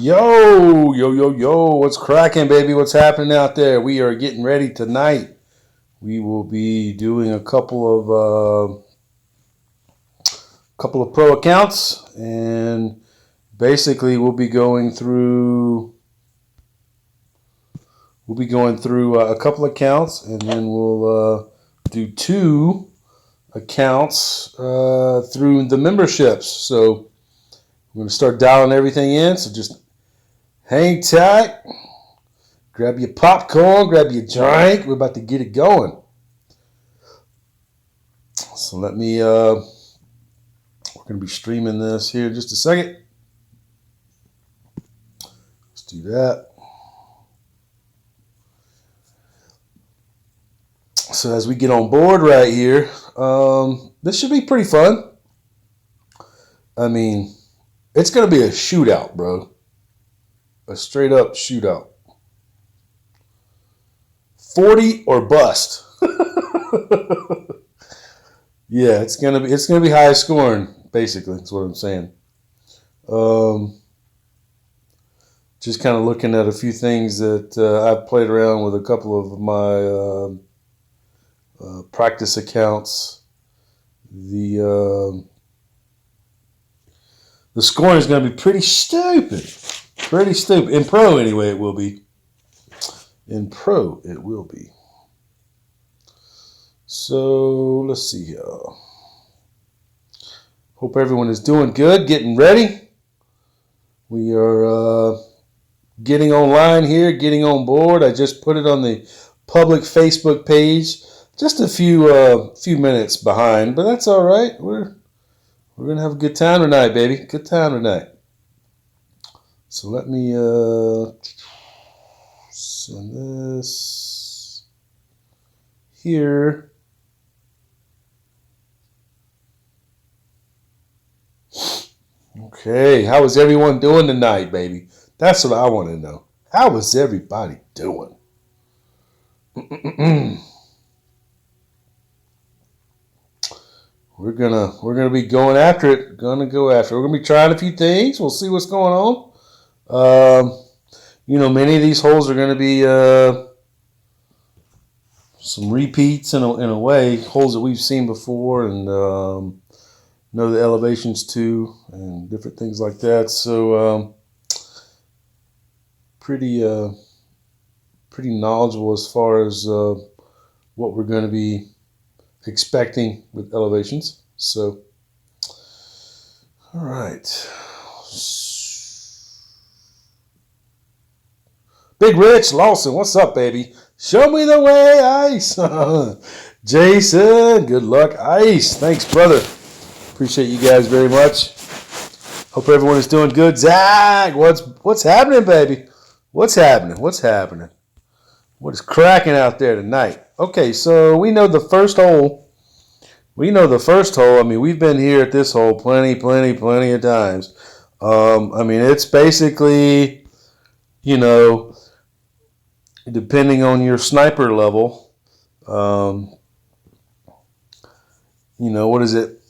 Yo, yo, yo, yo, what's cracking, baby? What's happening out there? We are getting ready tonight. We will be doing a couple of pro accounts, and basically we'll be going through a couple accounts, and then we'll do two accounts through the memberships. So I'm going to start dialing everything in, so just hang tight, grab your popcorn, grab your drink. We're about to get it going. So we're going to be streaming this here in just a second. Let's do that. So as we get on board right here, this should be pretty fun. I mean, it's going to be a shootout, bro. A straight up shootout. 40 or bust. Yeah, it's gonna be high scoring, basically. That's what I'm saying. Just kind of looking at a few things that I've played around with a couple of my practice accounts. The scoring is going to be pretty stupid. Pretty stupid. In pro, anyway, it will be. In pro, it will be. So, let's see here. Hope everyone is doing good, getting ready. We are getting online here, getting on board. I just put it on the public Facebook page. Just a few minutes behind, but that's all right. We're going to have a good time tonight, baby. Good time tonight. So let me send this here. Okay, how is everyone doing tonight, baby? That's what I want to know. How is everybody doing? We're gonna be going after it. We're gonna be trying a few things. We'll see what's going on. Many of these holes are going to be some repeats in a way, holes that we've seen before, and know the elevations too, and different things like that. So pretty knowledgeable as far as what we're going to be expecting with elevations. So, all right. Big Rich Lawson, what's up, baby? Show me the way, Ice. Jason, good luck, Ice. Thanks, brother. Appreciate you guys very much. Hope everyone is doing good. Zach, what's happening, baby? What's happening? What is cracking out there tonight? Okay, so we know the first hole. I mean, we've been here at this hole plenty of times. I mean, it's basically, depending on your sniper level, what is it?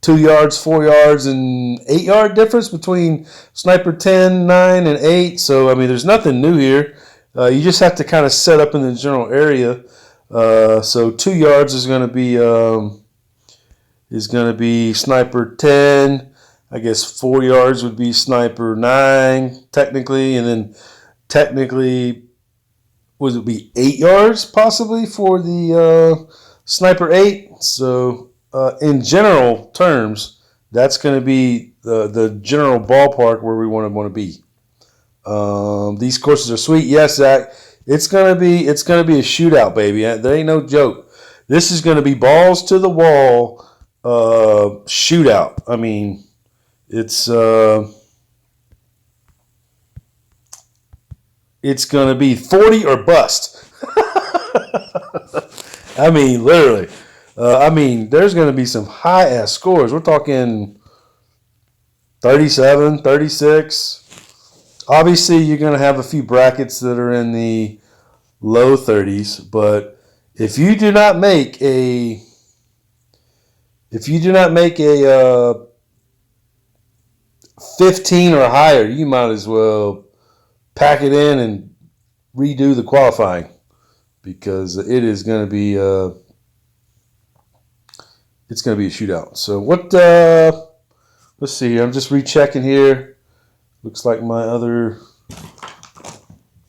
2 yards, 4 yards, and 8 yard difference between sniper 10, 9, and 8. So, I mean, there's nothing new here. You just have to kind of set up in the general area. So 2 yards is going to be sniper 10. I guess 4 yards would be sniper 9 technically, and then technically would it be 8 yards possibly for the sniper 8. So in general terms, that's going to be the general ballpark where we want to be. These courses are sweet. Yes, Zach. It's gonna be a shootout, baby. There ain't no joke. This is gonna be balls to the wall shootout. I mean, it's gonna be 40 or bust. I mean, literally. There's gonna be some high ass scores. We're talking 37, 36. Obviously, you're going to have a few brackets that are in the low 30s, but if you do not make a 15 or higher, you might as well pack it in and redo the qualifying, because it is going to be it's going to be a shootout. So what? Let's see. I'm just rechecking here. Looks like my other.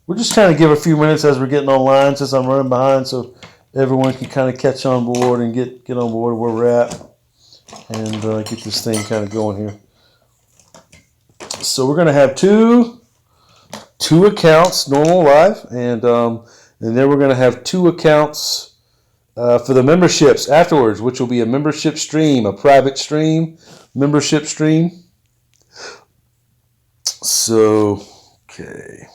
We're just trying to give a few minutes as we're getting online, since I'm running behind, so everyone can kind of catch on board and get on board where we're at, and get this thing kind of going here. So we're going to have two accounts, normal live, and then we're going to have 2 accounts for the memberships afterwards, which will be a membership stream, a private stream, membership stream. So, okay.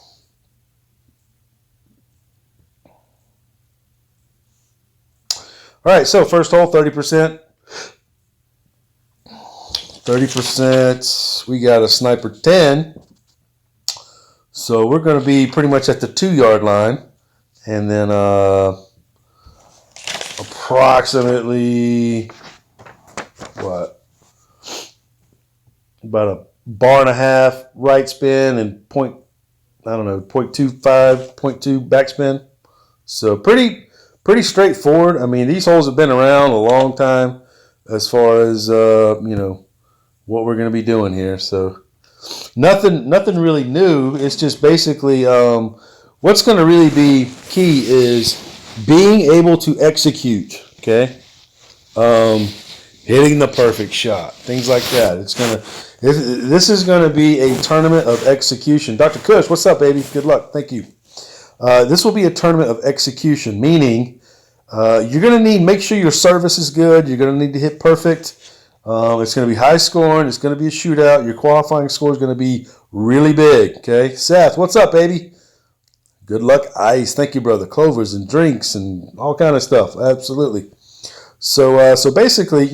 All right, so first hole, 30%. 30%, we got a sniper 10. So we're going to be pretty much at the 2-yard line. And then approximately, what? About a bar and a half right spin and 0.25, 0.2 backspin. So pretty straightforward. I mean, these holes have been around a long time as far as, what we're going to be doing here. So nothing really new. It's just basically what's going to really be key is being able to execute, okay? Hitting the perfect shot, things like that. This is going to be a tournament of execution. Dr. Kush, what's up, baby? Good luck. Thank you. This will be a tournament of execution, meaning you're going to make sure your service is good. You're going to need to hit perfect. It's going to be high scoring. It's going to be a shootout. Your qualifying score is going to be really big. Okay, Seth, what's up, baby? Good luck, Ice. Thank you, brother. Clovers and drinks and all kind of stuff. Absolutely. So basically,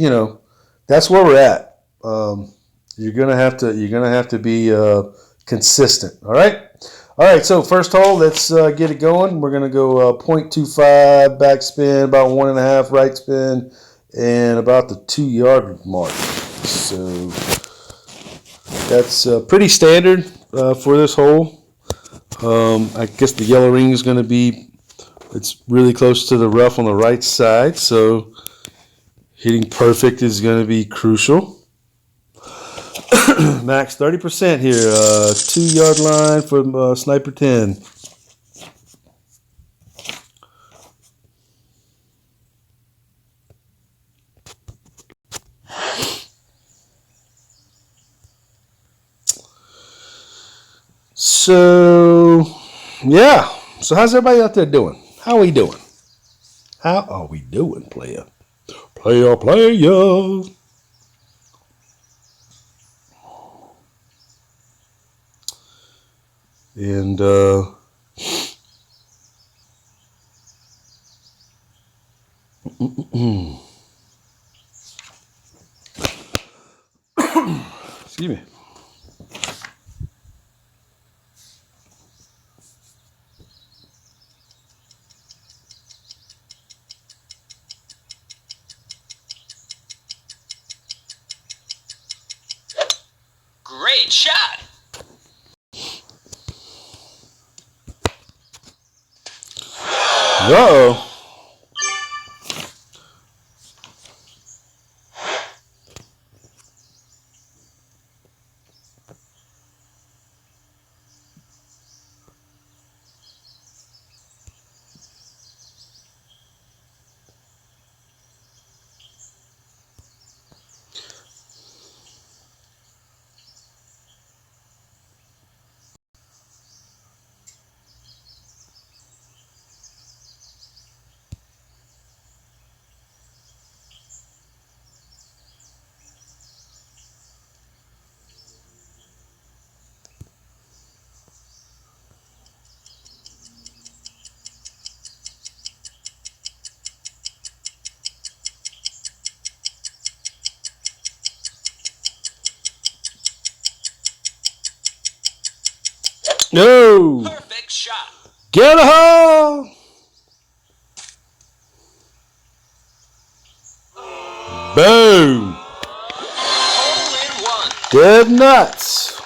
that's where we're at. You're gonna have to be consistent. All right. So first hole, let's get it going. We're gonna go 0.25 backspin, about 1.5 right spin, and about the 2-yard mark. So that's pretty standard for this hole. I guess the yellow ring is going to be, it's really close to the rough on the right side, so hitting perfect is going to be crucial. Max 30% here, 2-yard line from Sniper 10. So, yeah. So how's everybody out there doing? How are we doing? How are we doing, player? Player. And, excuse me. Great shot. Uh-oh. No. Perfect shot. Get a hole. Boom. Hole in one. Dead nuts.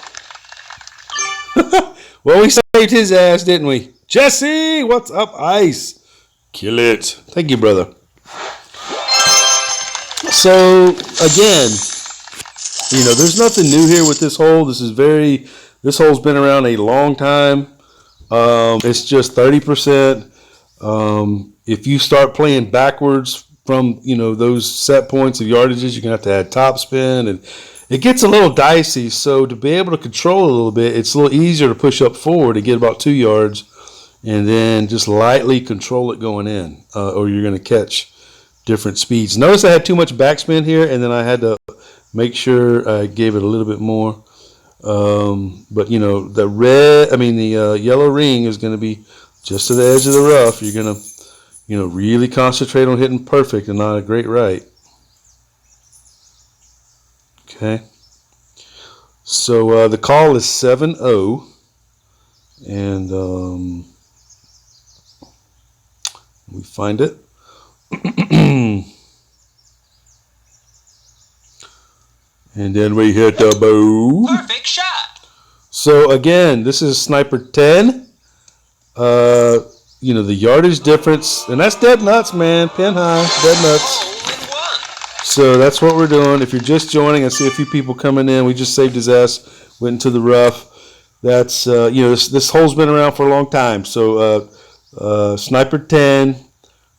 Well, we saved his ass, didn't we? Jesse, what's up, Ice? Kill it. Thank you, brother. So, again, there's nothing new here with this hole. This hole's been around a long time. It's just 30%. If you start playing backwards from, those set points of yardages, you're going to have to add top spin, and it gets a little dicey. So to be able to control it a little bit, it's a little easier to push up forward to get about 2 yards, and then just lightly control it going in, or you're going to catch different speeds. Notice I had too much backspin here, and then I had to make sure I gave it a little bit more. But the yellow ring is going to be just to the edge of the rough. You're going to, really concentrate on hitting perfect and not a great right. Okay. So the call is 7-0, and we find it. And then we hit the bow. Perfect shot. So again, this is sniper 10. The yardage difference, and that's dead nuts, man. Pin high, dead nuts. Hole in one. So that's what we're doing. If you're just joining, I see a few people coming in. We just saved his ass, went into the rough. That's this hole's been around for a long time. So sniper 10,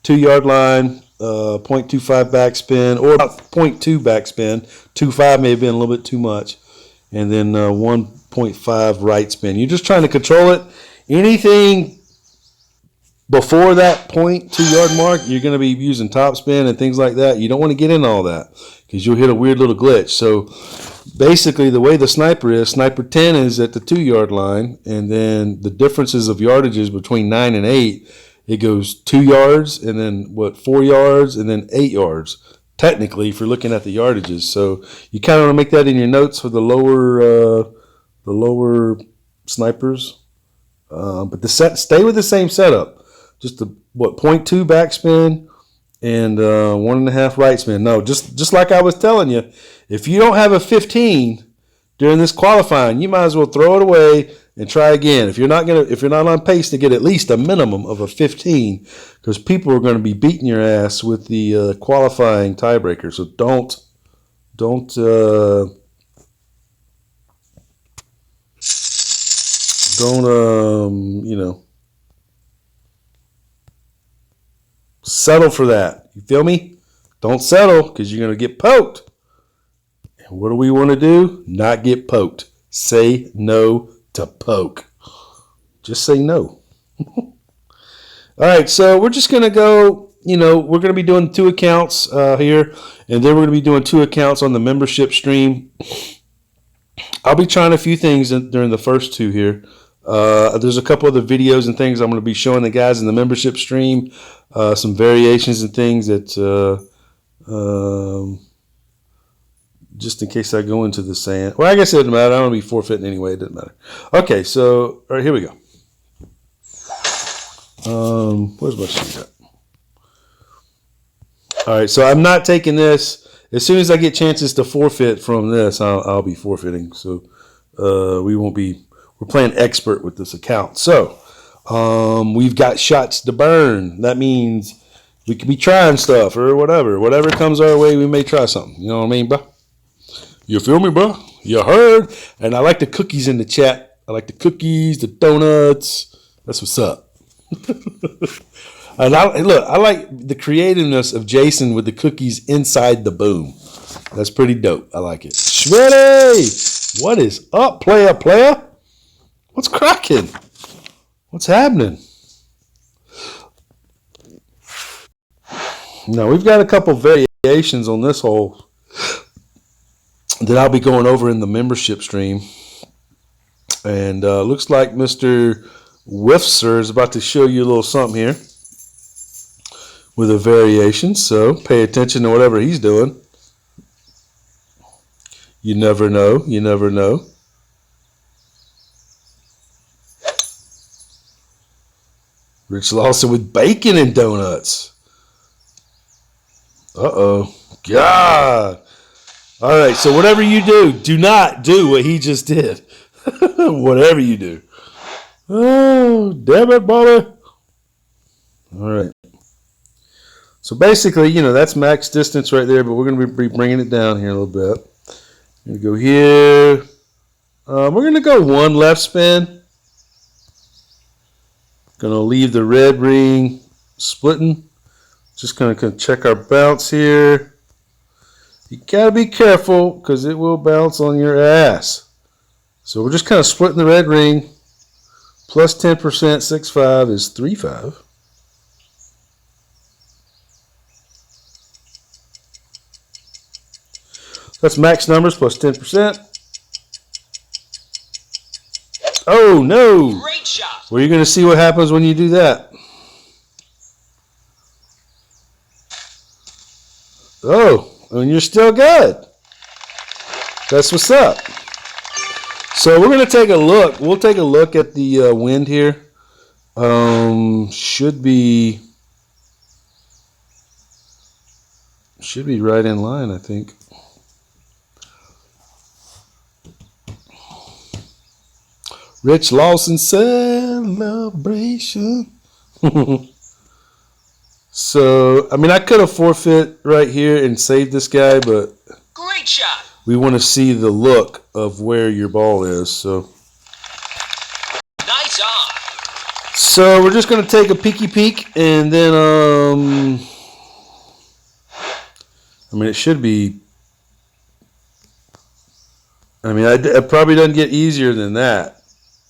2 yard line. 0.25 backspin, or about 0.2 backspin. 2.5 may have been a little bit too much, and then 1.5 right spin. You're just trying to control it. Anything before that 0.2 yard mark, you're going to be using top spin and things like that. You don't want to get into all that because you'll hit a weird little glitch. So basically, the way the sniper is, sniper 10 is at the 2 yard line, and then the differences of yardages between 9 and 8. It goes 2 yards, and then 4 yards, and then 8 yards. Technically, if you're looking at the yardages, so you kind of want to make that in your notes for the lower snipers. But stay with the same setup. Just 0.2 backspin and 1.5 right spin. No, just like I was telling you, if you don't have a 15 during this qualifying, you might as well throw it away and try again. If you're not on pace to get at least a minimum of a 15, because people are going to be beating your ass with the qualifying tiebreaker. So don't settle for that. You feel me? Don't settle, because you're going to get poked. And what do we want to do? Not get poked. Say no to poke. Just say no. All right, so we're just going to go, we're going to be doing 2 accounts here, and then we're going to be doing 2 accounts on the membership stream. I'll be trying a few things during the first 2 here. There's a couple other videos and things I'm going to be showing the guys in the membership stream, some variations and things that just in case I go into the sand. Well, I guess it doesn't matter. I don't want to be forfeiting anyway. It doesn't matter. Okay, so, all right, here we go. Where's my sheet at? All right, so I'm not taking this. As soon as I get chances to forfeit from this, I'll be forfeiting. So we're playing expert with this account. So we've got shots to burn. That means we could be trying stuff or whatever. Whatever comes our way, we may try something. You know what I mean, bro? You feel me, bro? You heard? And I like the cookies in the chat. I like the cookies, the donuts. That's what's up. And I like the creativeness of Jason with the cookies inside the boom. That's pretty dope. I like it. Shreddy! What is up, player? What's cracking? What's happening? Now, we've got a couple variations on this hole that I'll be going over in the membership stream. And looks like Mr. Whiffser is about to show you a little something here with a variation. So pay attention to whatever he's doing. You never know. You never know. Rich Lawson with bacon and donuts. Uh-oh. God. All right, so whatever you do not do what he just did. Whatever you do. Oh, damn it, brother. All right. So basically, that's max distance right there, but we're going to be bringing it down here a little bit. We're going to go here. We're going to go one left spin. Going to leave the red ring splitting. Just going to check our bounce here. You got to be careful because it will bounce on your ass. So we're just kind of splitting the red ring. Plus 10%, 6.5 is 3.5. That's max numbers plus 10%. Oh, no. Great shot. Well, you're going to see what happens when you do that. Oh, and you're still good. That's what's up. So we're going to take a look. We'll take a look at the wind here. Should be right in line, I think. Rich Lawson celebration. So, I mean, I could have forfeit right here and saved this guy, but Great shot. we want to see the look of where your ball is. So Nice on. So we're just going to take a peeky peek, and then, I mean, it should be, I mean, it probably doesn't get easier than that,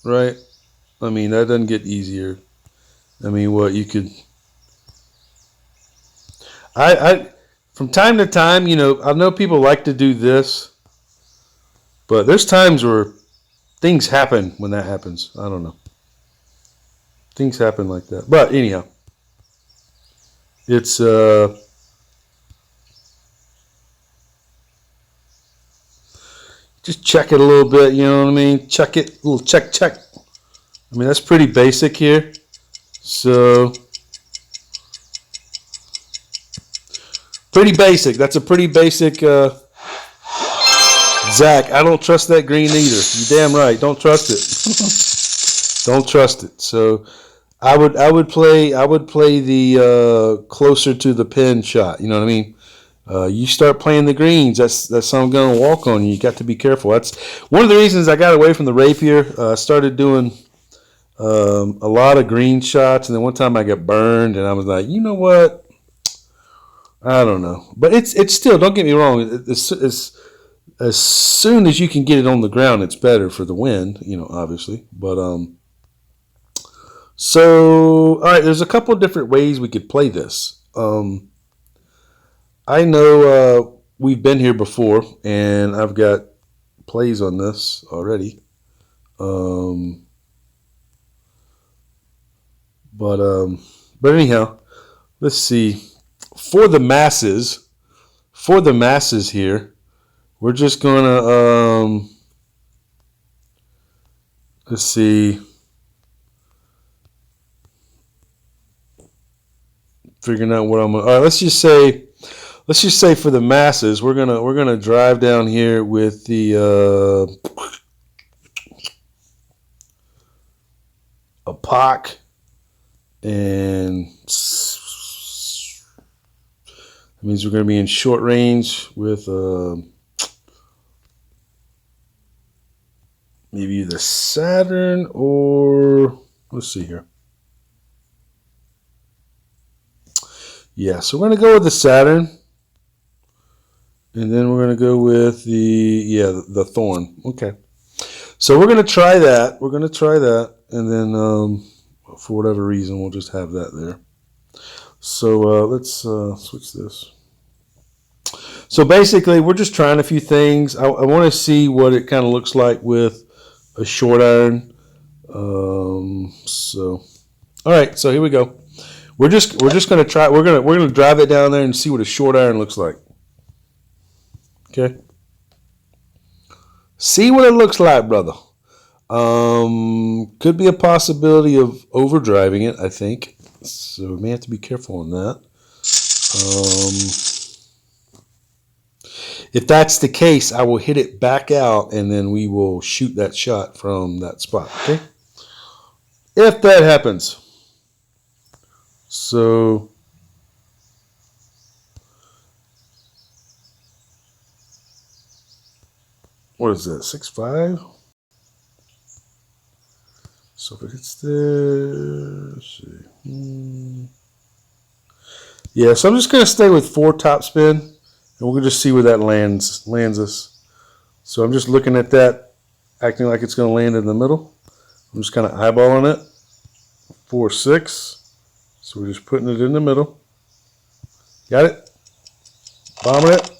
right? I mean, that doesn't get easier. I mean, what you could, from time to time, I know people like to do this, but there's times where things happen when that happens. I don't know. Things happen like that. But anyhow, it's just check it a little bit, you know what I mean? Check it, a little check. I mean, that's pretty basic here. So pretty basic. That's a pretty basic Zach, I don't trust that green either. You damn right. Don't trust it. Don't trust it. So I would play the closer to the pin shot. You know what I mean? You start playing the greens, that's something going to walk on you. You got to be careful. That's one of the reasons I got away from the rapier. I started doing a lot of green shots, and then one time I got burned, and I was like, you know what? I don't know, but it's still. Don't get me wrong. It's as soon as you can get it on the ground, it's better for the wind. Obviously, but So, all right, there's a couple of different ways we could play this. I know we've been here before, and I've got plays on this already. But anyhow, let's see. For the masses here, we're just gonna let's see. Figuring out what I'm gonna. All right, let's just say for the masses, we're gonna drive down here with the a POC, and that means we're gonna be in short range with maybe the Saturn, or let's see here. Yeah, so we're going to go with the Saturn, and then we're going to go with the Thorn. Okay, so we're going to try that. And then for whatever reason, we'll just have that there. So let's switch this. So basically, we're just trying a few things. I want to see what it kind of looks like with a short iron. So, all right, so here we go. We're just gonna try. We're gonna drive it down there and see what a short iron looks like. Okay. See what it looks like, brother. Could be a possibility of overdriving it, I think. So we may have to be careful on that. If that's the case, I will hit it back out and then we will shoot that shot from that spot, okay? If that happens. So what is that, 6.5? So if it hits there, let's see. Yeah, so I'm just going to stay with 4 top spin, and we're going to just see where that lands us. So I'm just looking at that, acting like it's going to land in the middle. I'm just kind of eyeballing it. 4, 6. So we're just putting it in the middle. Got it? Bombing it.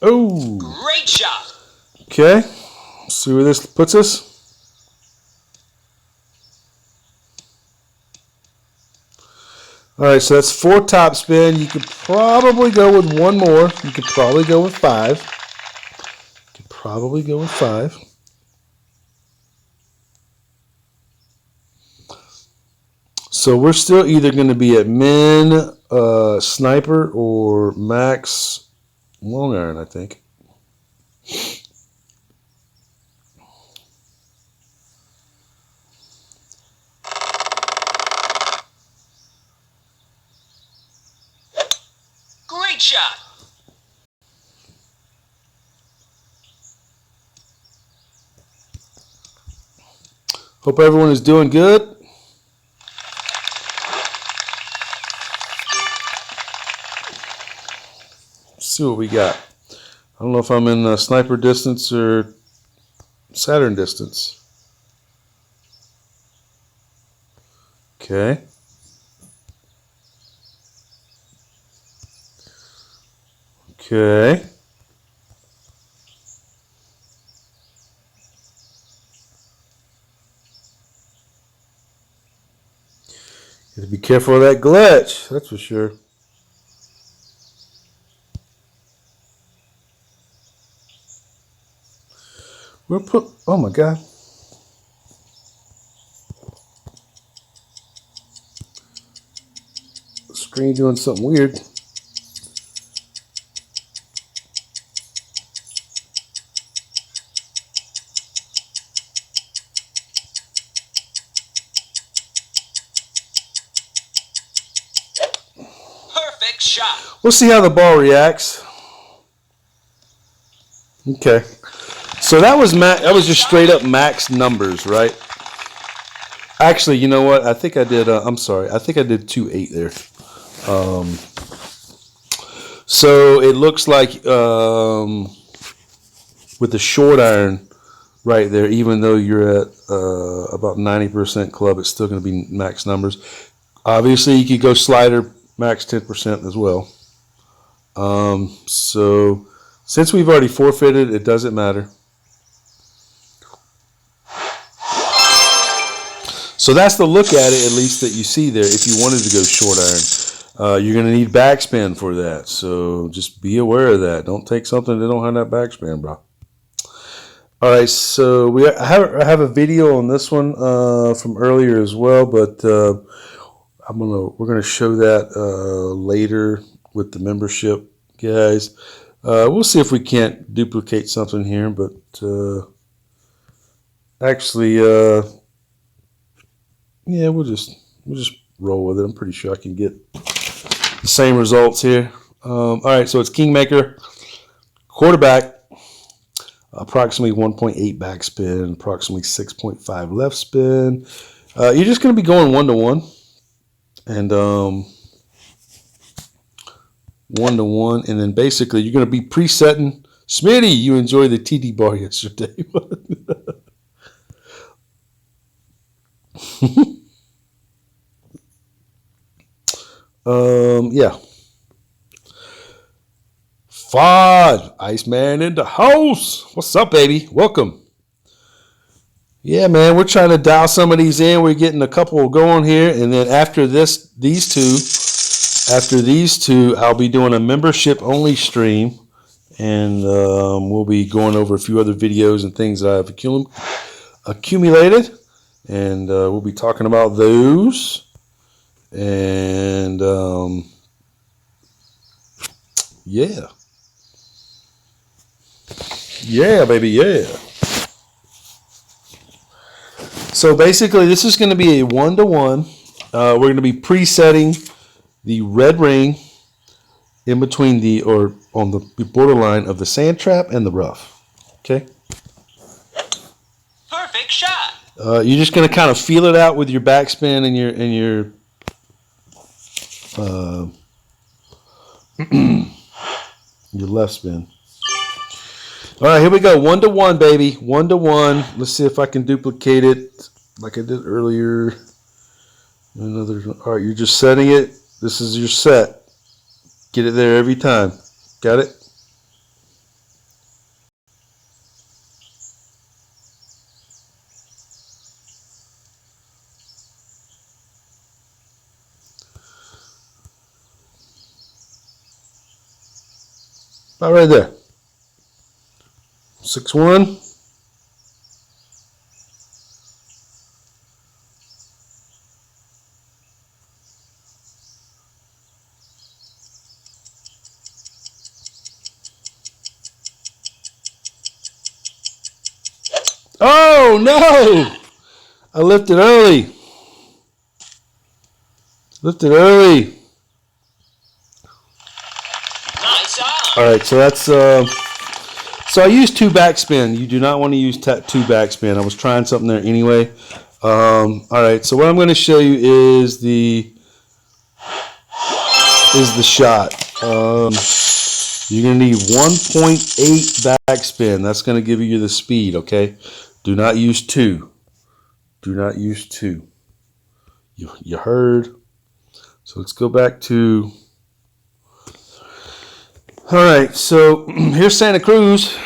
Oh! Great shot. Okay. See where this puts us. All right, so that's 4 top spin. You could probably go with 1 more. You could probably go with 5. You could probably go with 5. So we're still either going to be at min sniper or max long iron, I think. Great shot. Hope everyone is doing good. Let's see what we got. I don't know if I'm in sniper distance or Saturn distance. Okay. Okay. You have to be careful of that glitch, that's for sure. We'll put, oh my God. The screen doing something weird. Perfect shot. We'll see how the ball reacts. Okay. So that was just straight up max numbers, right? Actually, you know what? I think I did. I'm sorry. I think I did 2.8 there. So it looks like with the short iron right there, even though you're at about 90% club, it's still going to be max numbers. Obviously, you could go slider max 10% as well. So since we've already forfeited, it doesn't matter. So that's the look at it, at least, that you see there. If you wanted to go short iron, you're going to need backspin for that. So just be aware of that. Don't take something that don't have that backspin, bro. All right, so I have a video on this one from earlier as well, but we're gonna show that later with the membership guys. We'll see if we can't duplicate something here, but actually, yeah, we'll just roll with it. I'm pretty sure I can get the same results here. All right, so it's Kingmaker, quarterback, approximately 1.8 backspin, approximately 6.5 left spin. You're just going to be going 1-to-1, and 1-to-1, and then basically you're going to be presetting. Smitty, you enjoyed the TD bar yesterday. Yeah. Fod, Iceman in the house. What's up, baby? Welcome. Yeah, man, we're trying to dial some of these in. We're getting a couple going here, and then after these two, I'll be doing a membership only stream, and we'll be going over a few other videos and things that I've accumulated, and we'll be talking about those. And Yeah. Yeah, baby, yeah. So basically, this is going to be a 1-to-1. We're going to be presetting the red ring in between or on the borderline of the sand trap and the rough. Okay. Perfect shot. You're just going to kind of feel it out with your backspin and your your left spin. All right, here we go. 1-to-1, baby. 1-to-1. Let's see if I can duplicate it like I did earlier. All right, you're just setting it. This is your set. Get it there every time. Got it? About right there. 6-1. Oh, no! I lifted early. Lifted early. Nice on. All right, so that's so I used 2 backspin. You do not want to use 2 backspin. I was trying something there anyway. All right, so what I'm going to show you is the shot. You're going to need 1.8 backspin. That's going to give you the speed. Okay, do not use 2. Do not use 2. You heard. So let's go back to. All right, so here's Santa Cruz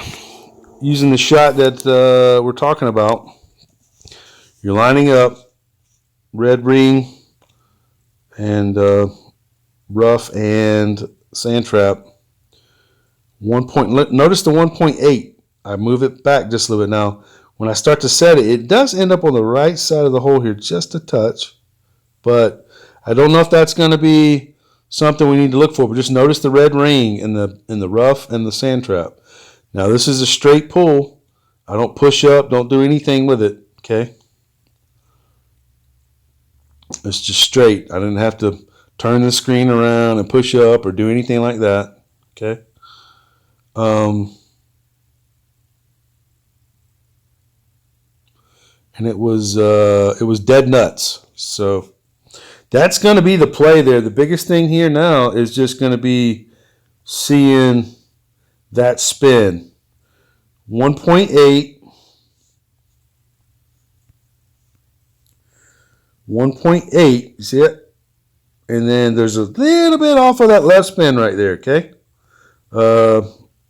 using the shot that we're talking about. You're lining up red ring and rough and sand trap. Notice the 1.8. I move it back just a little bit now. When I start to set it, it does end up on the right side of the hole here just a touch. But I don't know if that's going to be something we need to look for. But just notice the red ring in the rough and the sand trap. Now this is a straight pull. I don't push up. Don't do anything with it. Okay. It's just straight. I didn't have to turn the screen around and push up or do anything like that. Okay. And it was dead nuts. So that's going to be the play there. The biggest thing here now is just going to be seeing that spin. 1.8. 1.8. You see it? And then there's a little bit off of that left spin right there. Okay.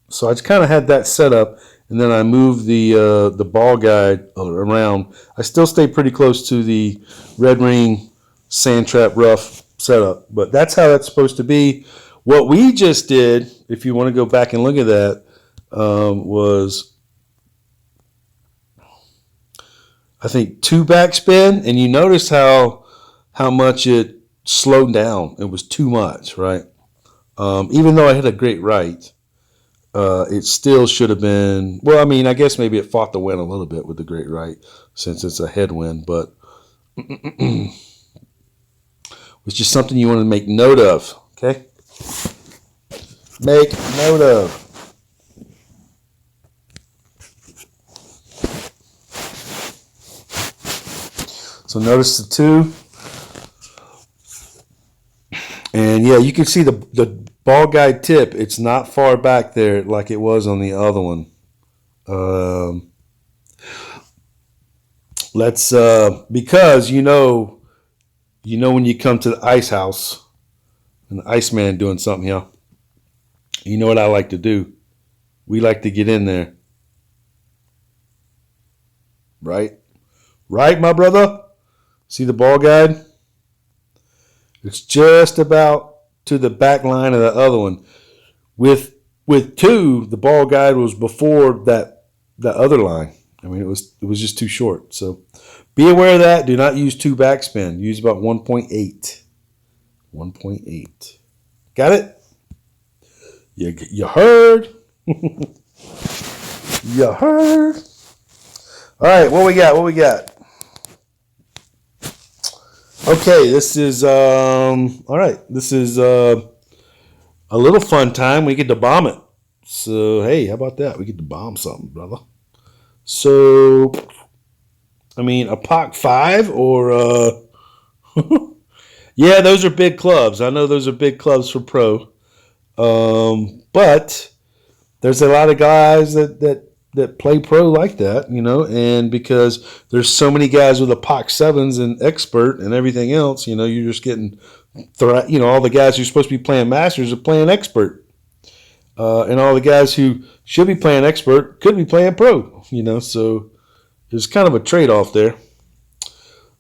So I just kind of had that set up, and then I moved the ball guide around. I still stay pretty close to the red ring sand trap rough setup, but that's how that's supposed to be. What we just did, if you want to go back and look at that, was I think 2 backspin, and you notice how much it slowed down. It was too much, right? Even though I had a great right. It still should have been, well, I mean, I guess maybe it fought the wind a little bit with the great right since it's a headwind, but it's just something you want to make note of, okay? Make note of. So notice the 2. And yeah, you can see the ball guide tip. It's not far back there like it was on the other one. Because you know when you come to the ice house and the Iceman doing something here, you know what I like to do? We like to get in there. Right? Right, my brother? See the ball guide? It's just about to the back line of the other one. With 2, the ball guide was before that other line. I mean, it was just too short. So be aware of that. Do not use 2 backspin. Use about 1.8. 1.8. Got it? You heard? You heard? All right, what we got? What we got? Okay, this is all right. This is a little fun time. We get to bomb it. So hey, how about that? We get to bomb something, brother. So, I mean, a POC 5 or yeah, those are big clubs. I know those are big clubs for pro. But there's a lot of guys that play pro like that, you know, and because there's so many guys with a POC 7s and expert and everything else, you know, you're just getting, you know, all the guys who are supposed to be playing masters are playing expert. And all the guys who should be playing expert could be playing pro, you know, so there's kind of a trade-off there.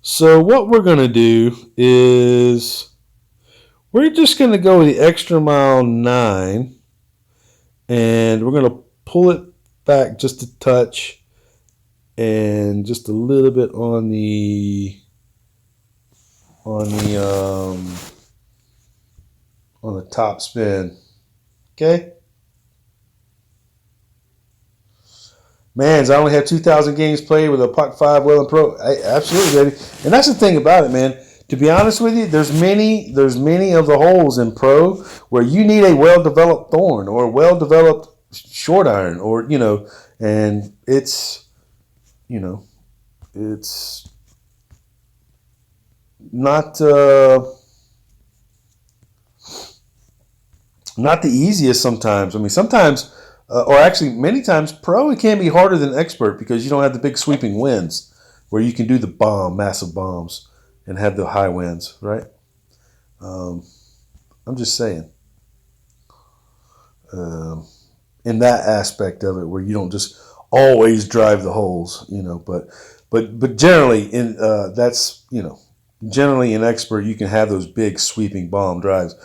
So what we're going to do is we're just going to go with the extra mile 9, and we're going to pull it back just a touch and just a little bit on the top spin. Okay. Mans, I only have 2,000 games played with a POC 5 well and pro. Absolutely, baby. And that's the thing about it, man. To be honest with you, there's many of the holes in pro where you need a well-developed thorn or a well-developed short iron, or you know, and it's, you know, it's not the easiest sometimes. I mean, sometimes. Or actually, many times, pro it can be harder than expert because you don't have the big sweeping winds where you can do the massive bombs, and have the high winds, right? I'm just saying. In that aspect of it, where you don't just always drive the holes, you know, but generally that's, you know, generally in expert you can have those big sweeping bomb drives.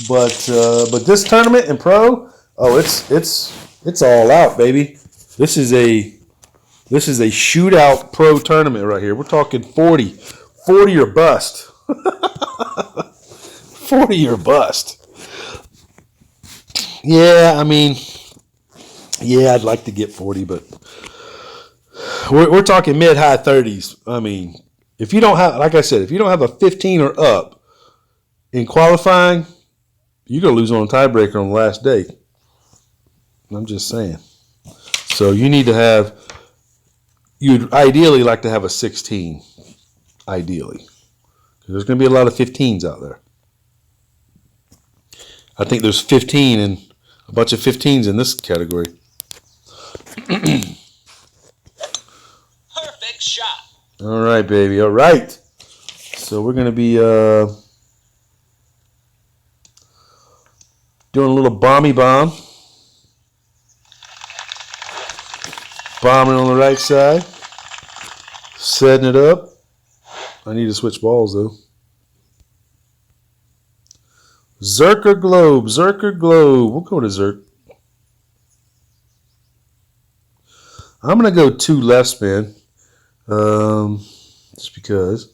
But this tournament in pro, oh, it's all out, baby. This is a shootout pro tournament right here. We're talking 40 or bust. 40 or bust. Yeah, I mean, yeah, I'd like to get 40, but we're talking mid-high 30s. I mean, if you don't have, like I said, if you don't have a 15 or up in qualifying, you're going to lose on a tiebreaker on the last day. I'm just saying. So you need to have, you'd ideally like to have a 16, ideally. Because there's going to be a lot of 15s out there. I think there's 15 and a bunch of 15s in this category. Perfect shot. All right, baby. All right. So we're going to be doing a little bomby bomb. Bombing on the right side. Setting it up. I need to switch balls, though. Zerk or Globe? Zerk or Globe? We'll go to Zerk. I'm going to go 2 left spin. Just because.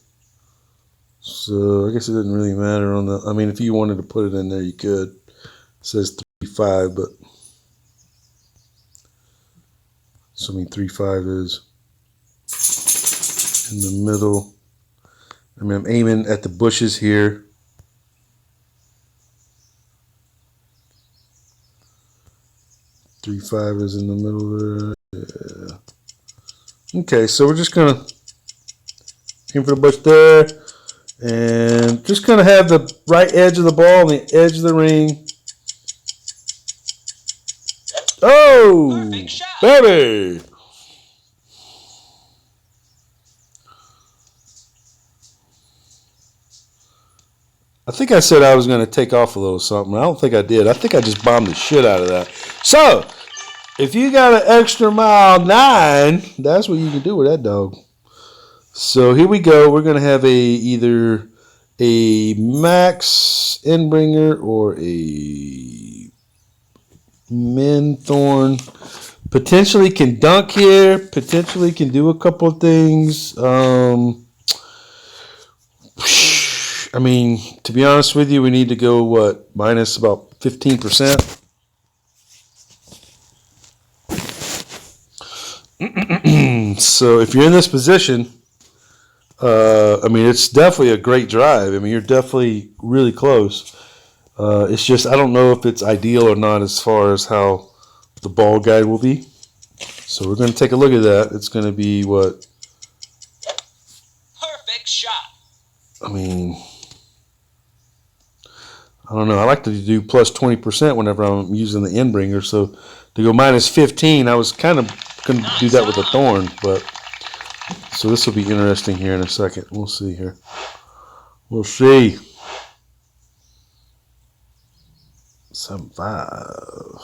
So I guess it doesn't really matter on the, I mean, if you wanted to put it in there, you could. It says 3-5, but so I mean 3-5 is in the middle. I mean, I'm aiming at the bushes here. Three, 5 is in the middle there. Yeah. Okay, so we're just gonna aim for the bush there, and just gonna have the right edge of the ball on the edge of the ring. Oh, baby! I think I said I was going to take off a little something. I don't think I did. I think I just bombed the shit out of that. So, if you got an extra mile 9, that's what you can do with that dog. So, here we go. We're going to have either a max endbringer or a min thorn. Potentially can dunk here. Potentially can do a couple of things. I mean, to be honest with you, we need to go, what, minus about 15%? So if you're in this position, I mean, it's definitely a great drive. I mean, you're definitely really close. It's just, I don't know if it's ideal or not as far as how the ball guide will be. So we're going to take a look at that. It's going to be what? Perfect shot. I mean, I don't know. I like to do plus 20% whenever I'm using the end bringer. So to go minus 15, I was kind of going to do that with a thorn. But so this will be interesting here in a second. We'll see here. We'll see. 7.5.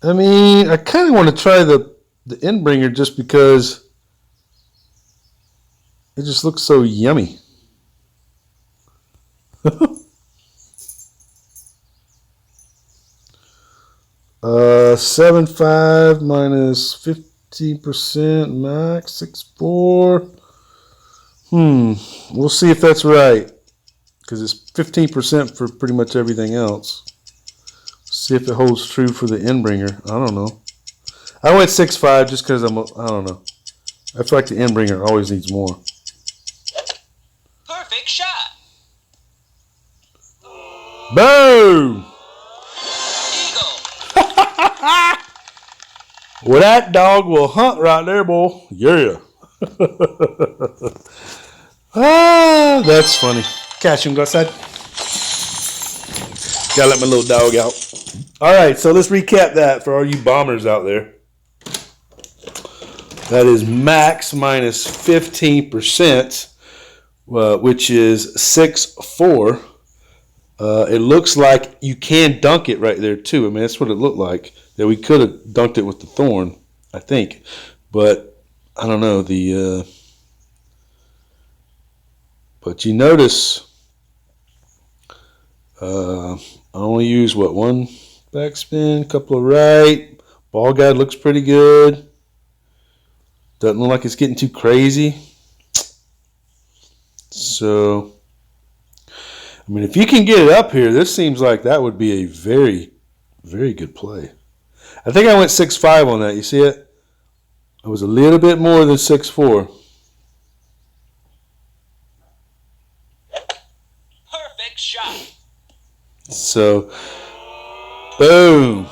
I mean, I kind of want to try the end bringer just because it just looks so yummy. 7.5 minus 15% max 6.4. We'll see if that's right, because it's 15% for pretty much everything else. See if it holds true for the end bringer. I don't know. I went 6.5 just because I don't know. I feel like the end bringer always needs more. Perfect shot. Boom! Eagle. Well, that dog will hunt right there, boy. Yeah. Ah, that's funny. Cash him, go outside. Gotta let my little dog out. All right, so let's recap that for all you bombers out there. That is max minus 15%, which is 6.4. It looks like you can dunk it right there too. I mean, that's what it looked like. That we could have dunked it with the thorn, I think, but I don't know. But you notice I only use one backspin, couple of right. Ball guide looks pretty good. Doesn't look like it's getting too crazy. So, I mean, if you can get it up here, this seems like that would be a very, very good play. I think I went 6.5 on that. You see it? I was a little bit more than 6.4. Perfect shot. So, boom.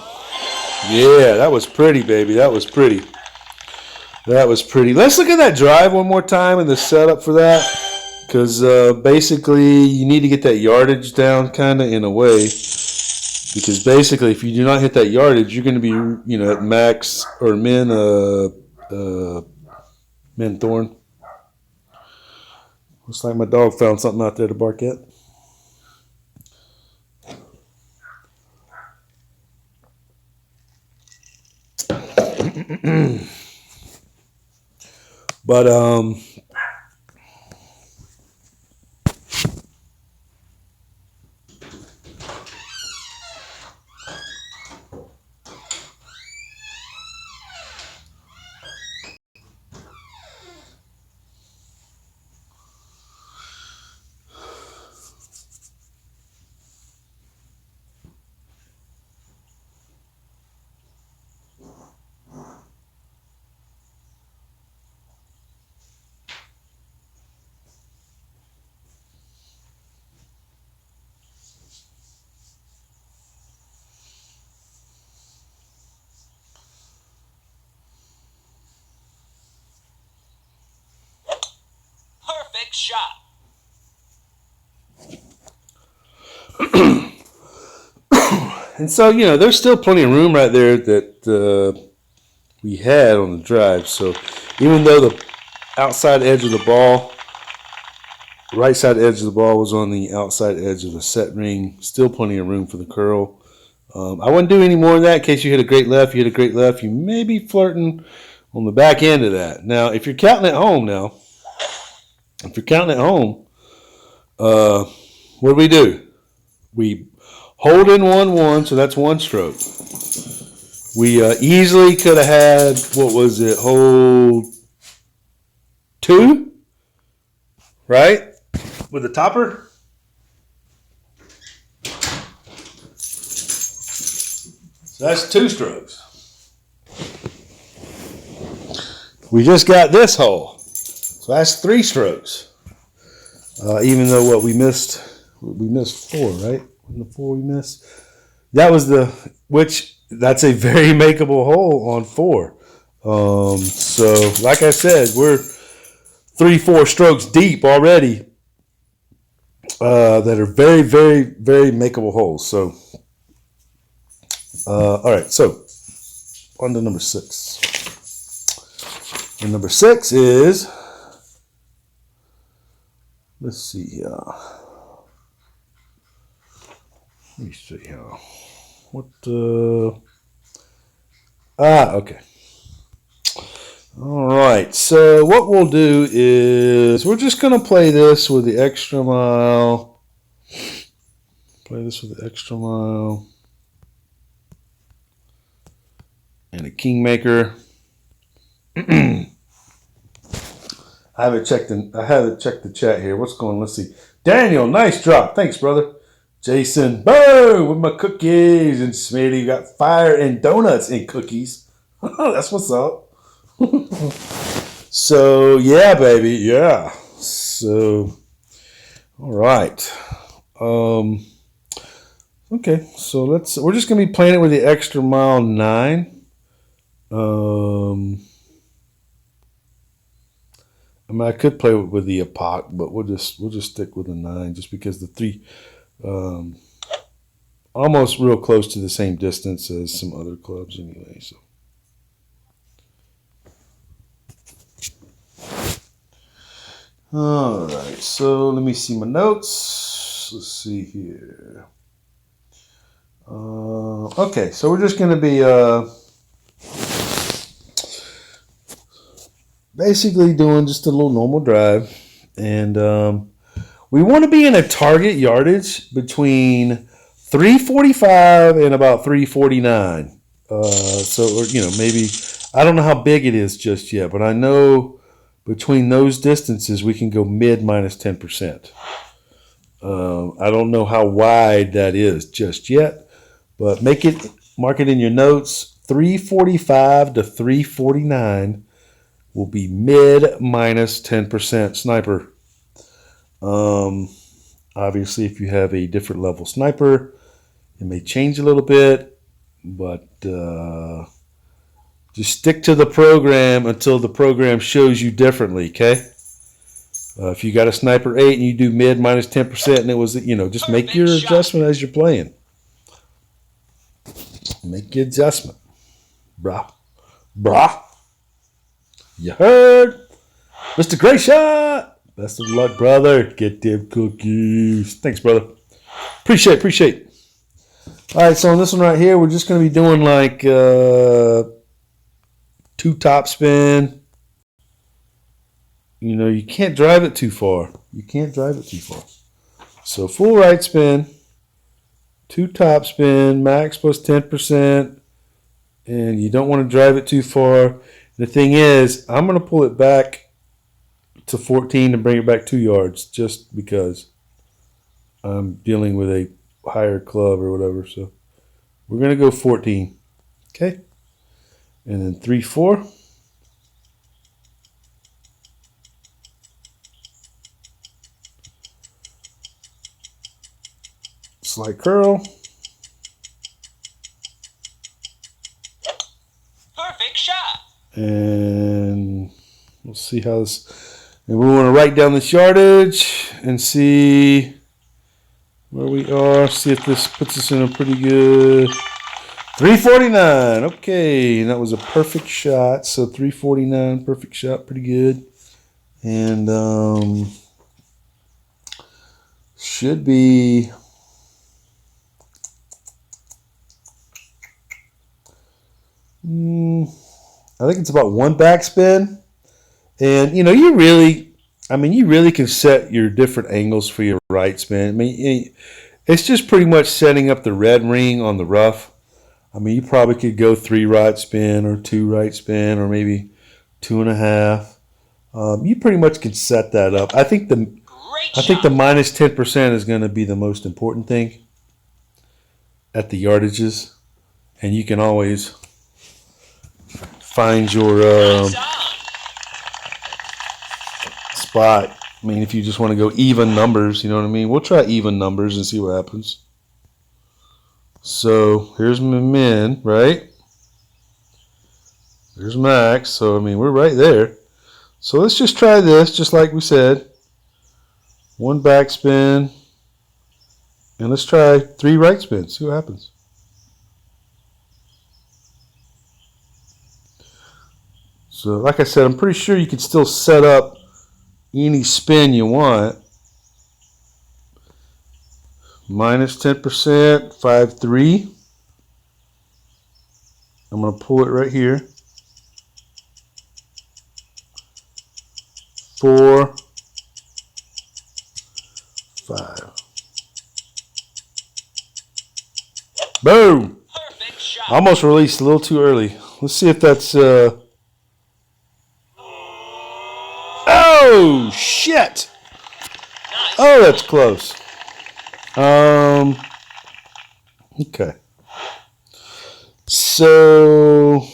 Yeah, that was pretty, baby. That was pretty. That was pretty. Let's look at that drive one more time and the setup for that. Because basically, you need to get that yardage down kind of in a way. Because basically, if you do not hit that yardage, you're going to be, at max or min thorn. Looks like my dog found something out there to bark at. But Perfect shot. and so, there's still plenty of room right there that we had on the drive. So even though the outside edge of the ball, right side edge of the ball was on the outside edge of the set ring, still plenty of room for the curl. I wouldn't do any more of that in case you hit a great left. You hit a great left, you may be flirting on the back end of that. Now, if you're counting at home what do? We hold in 1-1, so that's one stroke. We easily could have had, what was it, hole 2, right? With the topper. So that's 2 strokes. We just got this hole. So that's 3 strokes. Even though what we missed 4, right? Wasn't the 4 we missed? That was that's a very makeable hole on 4. So like I said, we're 3-4 strokes deep already. That are very, very, very makeable holes. So, all right. So on to number 6. And number 6 is, let's see here. Let me see here. Okay. All right. So what we'll do is we're just going to play this with the extra mile. Play this with the extra mile. And a kingmaker. I haven't checked the chat here. What's going on? Let's see. Daniel, nice drop. Thanks, brother. Jason, boo, with my cookies. And Smitty got fire and donuts and cookies. That's what's up. So, yeah, baby. Yeah. So, all right. Okay. So we're just going to be playing it with the extra mile 9. I mean, I could play with the epoch, but we'll just stick with the 9, just because the 3, almost real close to the same distance as some other clubs anyway. So, all right. So let me see my notes. Let's see here. Okay, so we're just going to be basically doing just a little normal drive, and we want to be in a target yardage between 345 and about 349. So, maybe, I don't know how big it is just yet, but I know between those distances we can go mid minus 10%. I don't know how wide that is just yet, but mark it in your notes. 345 to 349 will be mid minus 10% sniper. Obviously, if you have a different level sniper, it may change a little bit, but just stick to the program until the program shows you differently, okay? If you got a sniper 8 and you do mid minus 10% and it was, just make your adjustment as you're playing. Make your adjustment. Brah. You heard? Mr. Great Shot. Best of luck, brother. Get them cookies. Thanks, brother. Appreciate. All right, so on this one right here, we're just going to be doing like 2 top spin. You can't drive it too far. So full right spin, 2 top spin, max plus 10%, and you don't want to drive it too far. The thing is, I'm going to pull it back to 14 and bring it back 2 yards just because I'm dealing with a higher club or whatever. So we're going to go 14. Okay. And then 3-4. Slide curl. Perfect shot. And we'll see how this. And we want to write down this yardage and see where we are. See if this puts us in a pretty good 349. Okay, and that was a perfect shot. So 349, perfect shot, pretty good. And should be. I think it's about 1 backspin. And, you really can set your different angles for your right spin. I mean, it's just pretty much setting up the red ring on the rough. I mean, you probably could go 3 right spin or 2 right spin or maybe 2.5. You pretty much can set that up. I think the minus 10% is going to be the most important thing at the yardages, and you can always find your spot. I mean, if you just want to go even numbers, you know what I mean? We'll try even numbers and see what happens. So here's my min, right? There's max. So, I mean, we're right there. So let's just try this, just like we said. 1 backspin. And let's try 3 right spins. See what happens. So, like I said, I'm pretty sure you can still set up any spin you want. Minus 10%, 5-3. I'm going to pull it right here. 4, 5. Boom! Perfect shot. I almost released a little too early. Let's see if that's... Oh, shit! Nice. Oh, that's close. Okay. So,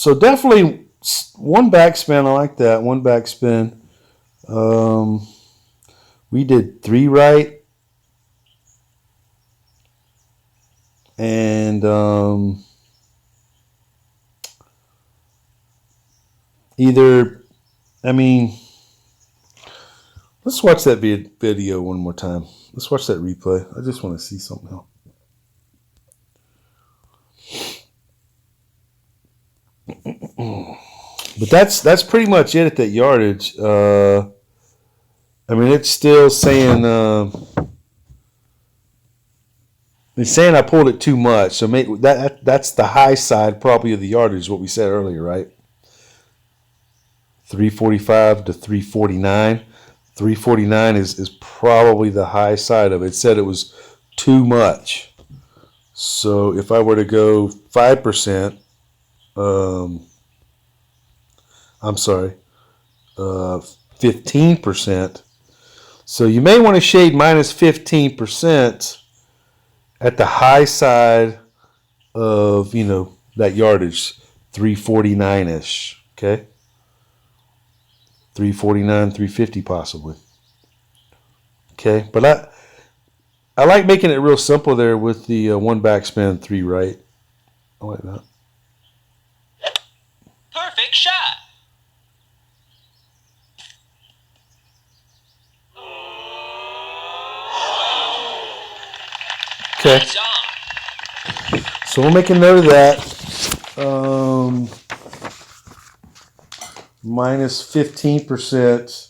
So definitely 1 backspin. I like that. 1 backspin. We did 3 right. And either, I mean, let's watch that video one more time. Let's watch that replay. I just want to see something else. But that's pretty much it at that yardage. I mean, it's still saying it's saying I pulled it too much. So that's the high side probably of the yardage, what we said earlier, right? 345 to 349. 349 is probably the high side of it. It said it was too much. So if I were to go 5%, I'm sorry, 15%. So you may want to shade minus 15% at the high side of, you know, that yardage, 349-ish, okay? 349, 350 possibly. Okay, but I like making it real simple there with the 1 backspin, 3 right. I like that. Perfect shot. Okay. Nice on. So we'll make a note of that. Minus 15%.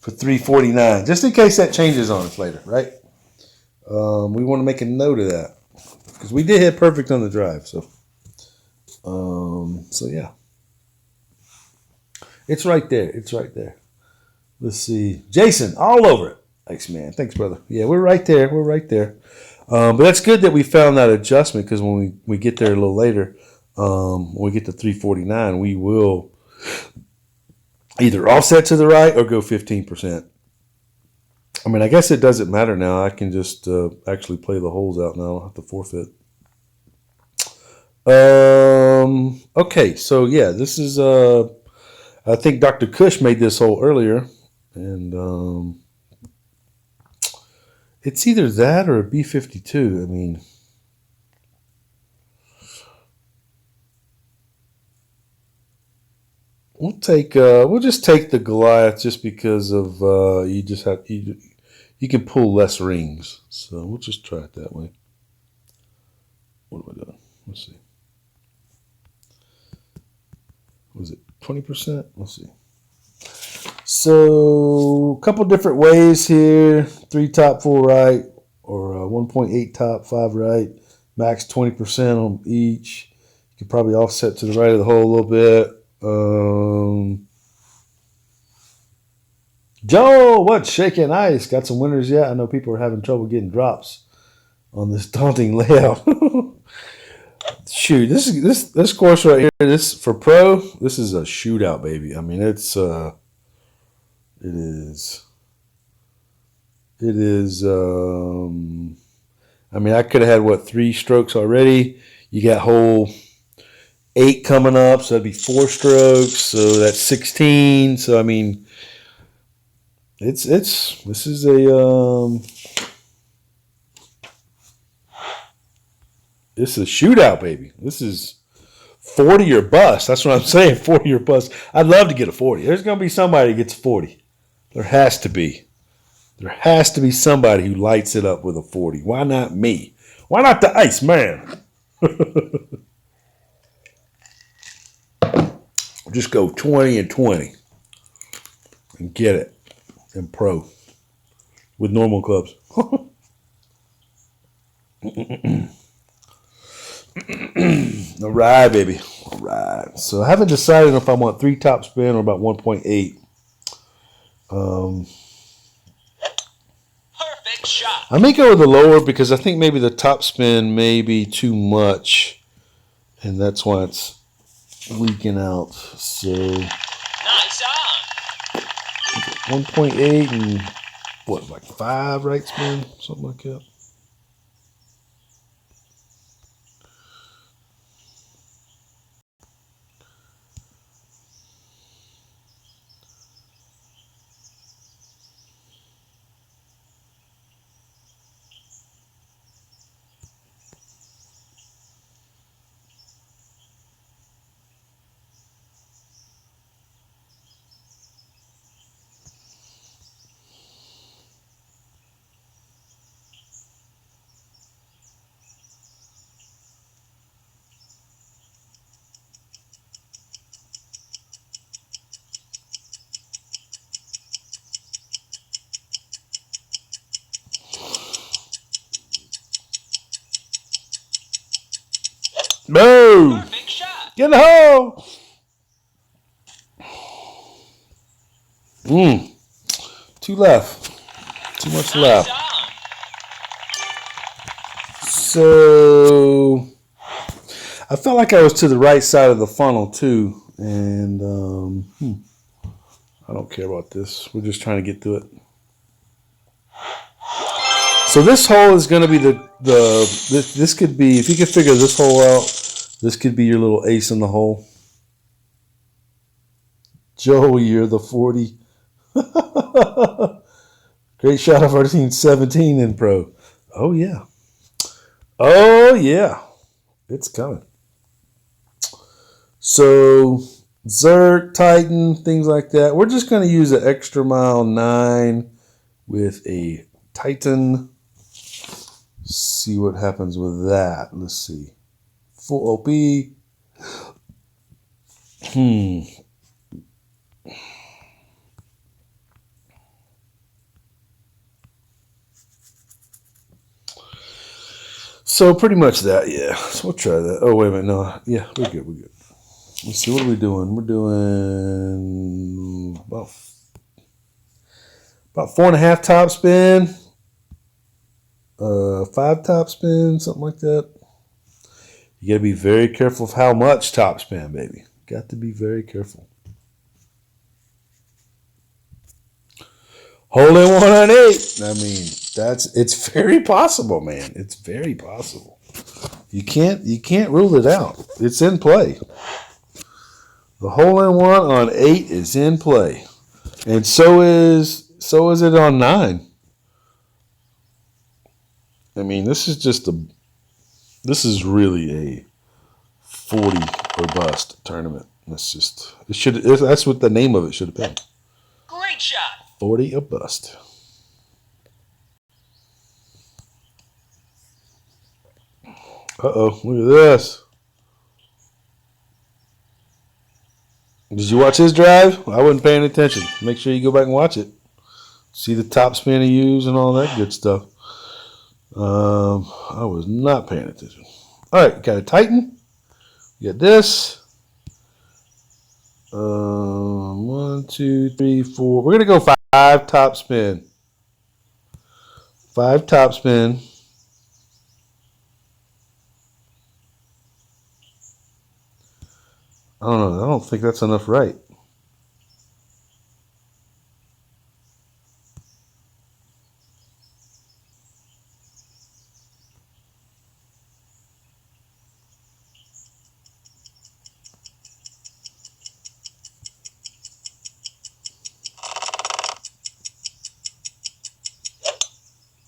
For 349, just in case that changes on us later, right? We want to make a note of that because we did hit perfect on the drive. So yeah, it's right there. It's right there. Let's see, Jason, all over it. Thanks, man. Thanks, brother. Yeah, we're right there. We're right there. But that's good that we found that adjustment because when we get there a little later, when we get to 349, we will either offset to the right or go 15%. I mean, I guess it doesn't matter now. I can just actually play the holes out now. I don't have to forfeit. Okay, so yeah, this is I think Dr. Cush made this hole earlier, and it's either that or a B52. I mean, we'll just take the Goliath just because of you can pull less rings. So we'll just try it that way. What am I doing? Let's see. Was it 20%? Let's see. So a couple different ways here: 3 top, 4 right, or 1.8 top, 5 right, Max 20% on each. You could probably offset to the right of the hole a little bit. Joe, what's shaking ice? Got some winners yet? I know people are having trouble getting drops on this daunting layout. Shoot, this course right here, this for pro, this is a shootout, baby. I mean, it is. I mean, I could have had what 3 strokes already. You got hole 8 coming up, so that'd be 4 strokes. So that's 16. So I mean, this is a shootout, baby. This is 40 or bust. That's what I'm saying, 40 or bust. I'd love to get a 40. There's going to be somebody that gets a 40. There has to be. There has to be somebody who lights it up with a 40. Why not me? Why not the Ice Man? Just go 20 and 20 and get it in pro with normal clubs. All right, baby. All right. So I haven't decided if I want 3 top spin or about 1.8. Perfect shot. I may go with the lower because I think maybe the top spin may be too much, and that's why it's leaking out. So Nice on. 1.8 and what, like 5 right spin, something like that. Boom! Perfect shot. Get in the hole! Two left. Too much left. Nice on. So I felt like I was to the right side of the funnel too, and I don't care about this. We're just trying to get through it. So this hole is going to be this could be, if you could figure this hole out, this could be your little ace in the hole. Joe, you're the 40. Great shot of 17 in pro. Oh yeah. Oh yeah. It's coming. So Zerk, Titan, things like that. We're just going to use an extra mile 9 with a Titan. See what happens with that. Let's see. Full OP. So pretty much that, yeah. So we'll try that. Oh, wait a minute. No. Yeah, we're good. We're good. Let's see. What are we doing? We're doing about 4.5 top spin. 5 top spin, something like that. You got to be very careful of how much top spin, baby. Got to be very careful. Hole in 1 on 8. I mean, it's very possible, man. It's very possible. You can't rule it out. It's in play. The hole in 1 on 8 is in play, and so is it on 9. I mean, this is really a 40 or bust tournament. That's what the name of it should have been. Great shot. 40 or bust. Uh-oh, look at this. Did you watch his drive? I wasn't paying attention. Make sure you go back and watch it. See the top spin he used and all that good stuff. I was not paying attention. All right, got a Titan. You got this. 1, 2, 3, 4. We're gonna go 5 top spin. 5 top spin. I don't know. I don't think that's enough right.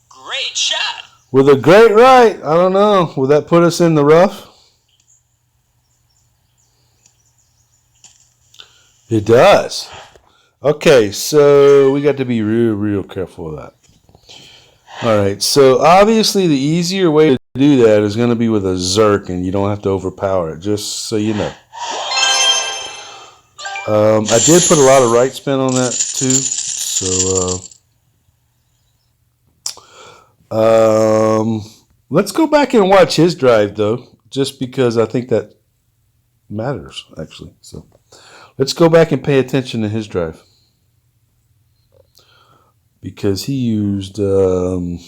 Great shot. With a great right. I don't know. Will that put us in the rough? It does. Okay, so we got to be real careful of that. All right, so obviously the easier way to do that is going to be with a Zerk, and you don't have to overpower it, just so you know. I did put a lot of right spin on that too, so let's go back and watch his drive though, just because I think that matters actually. So let's go back and pay attention to his drive because he used. Okay,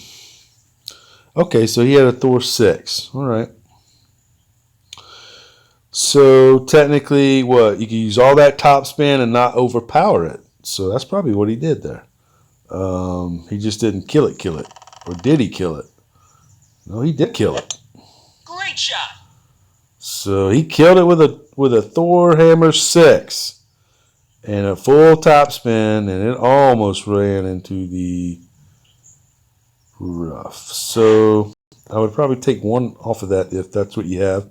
so he had a Thor 6. All right. So technically, what, you can use all that top spin and not overpower it. So that's probably what he did there. He just didn't kill it, or did he kill it? No, he did kill it. Great shot. So he killed it with a Thor Hammer 6 and a full top spin, and it almost ran into the rough. So I would probably take 1 off of that if that's what you have.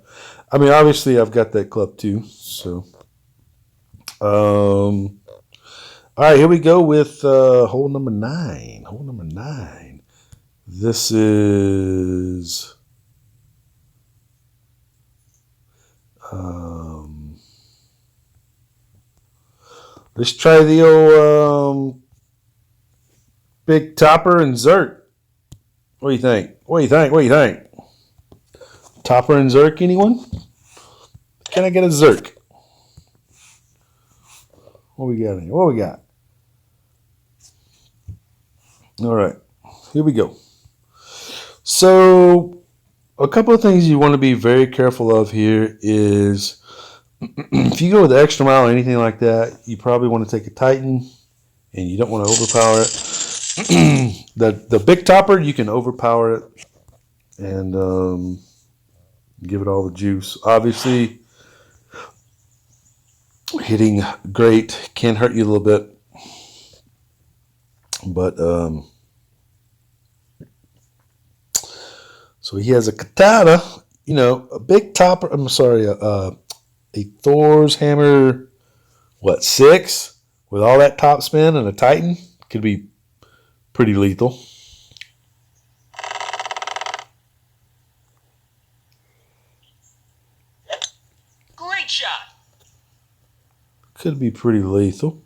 I mean, obviously, I've got that club too. So, all right, here we go with hole number 9. Hole number 9. This is let's try the old big topper and Zerk. What do you think? What do you think? What do you think? Topper and Zerk, anyone? Can I get a Zerk? What we got here? What we got? All right, here we go. So, a couple of things you want to be very careful of here is if you go with the extra mile or anything like that, you probably want to take a Titan, and you don't want to overpower it. The big topper, you can overpower it and give it all the juice. Obviously, hitting great can hurt you a little bit, but so he has a katana, you know, a big topper. I'm sorry, a Thor's hammer, what, 6 with all that top spin and a Titan could be pretty lethal. Great shot. Could be pretty lethal.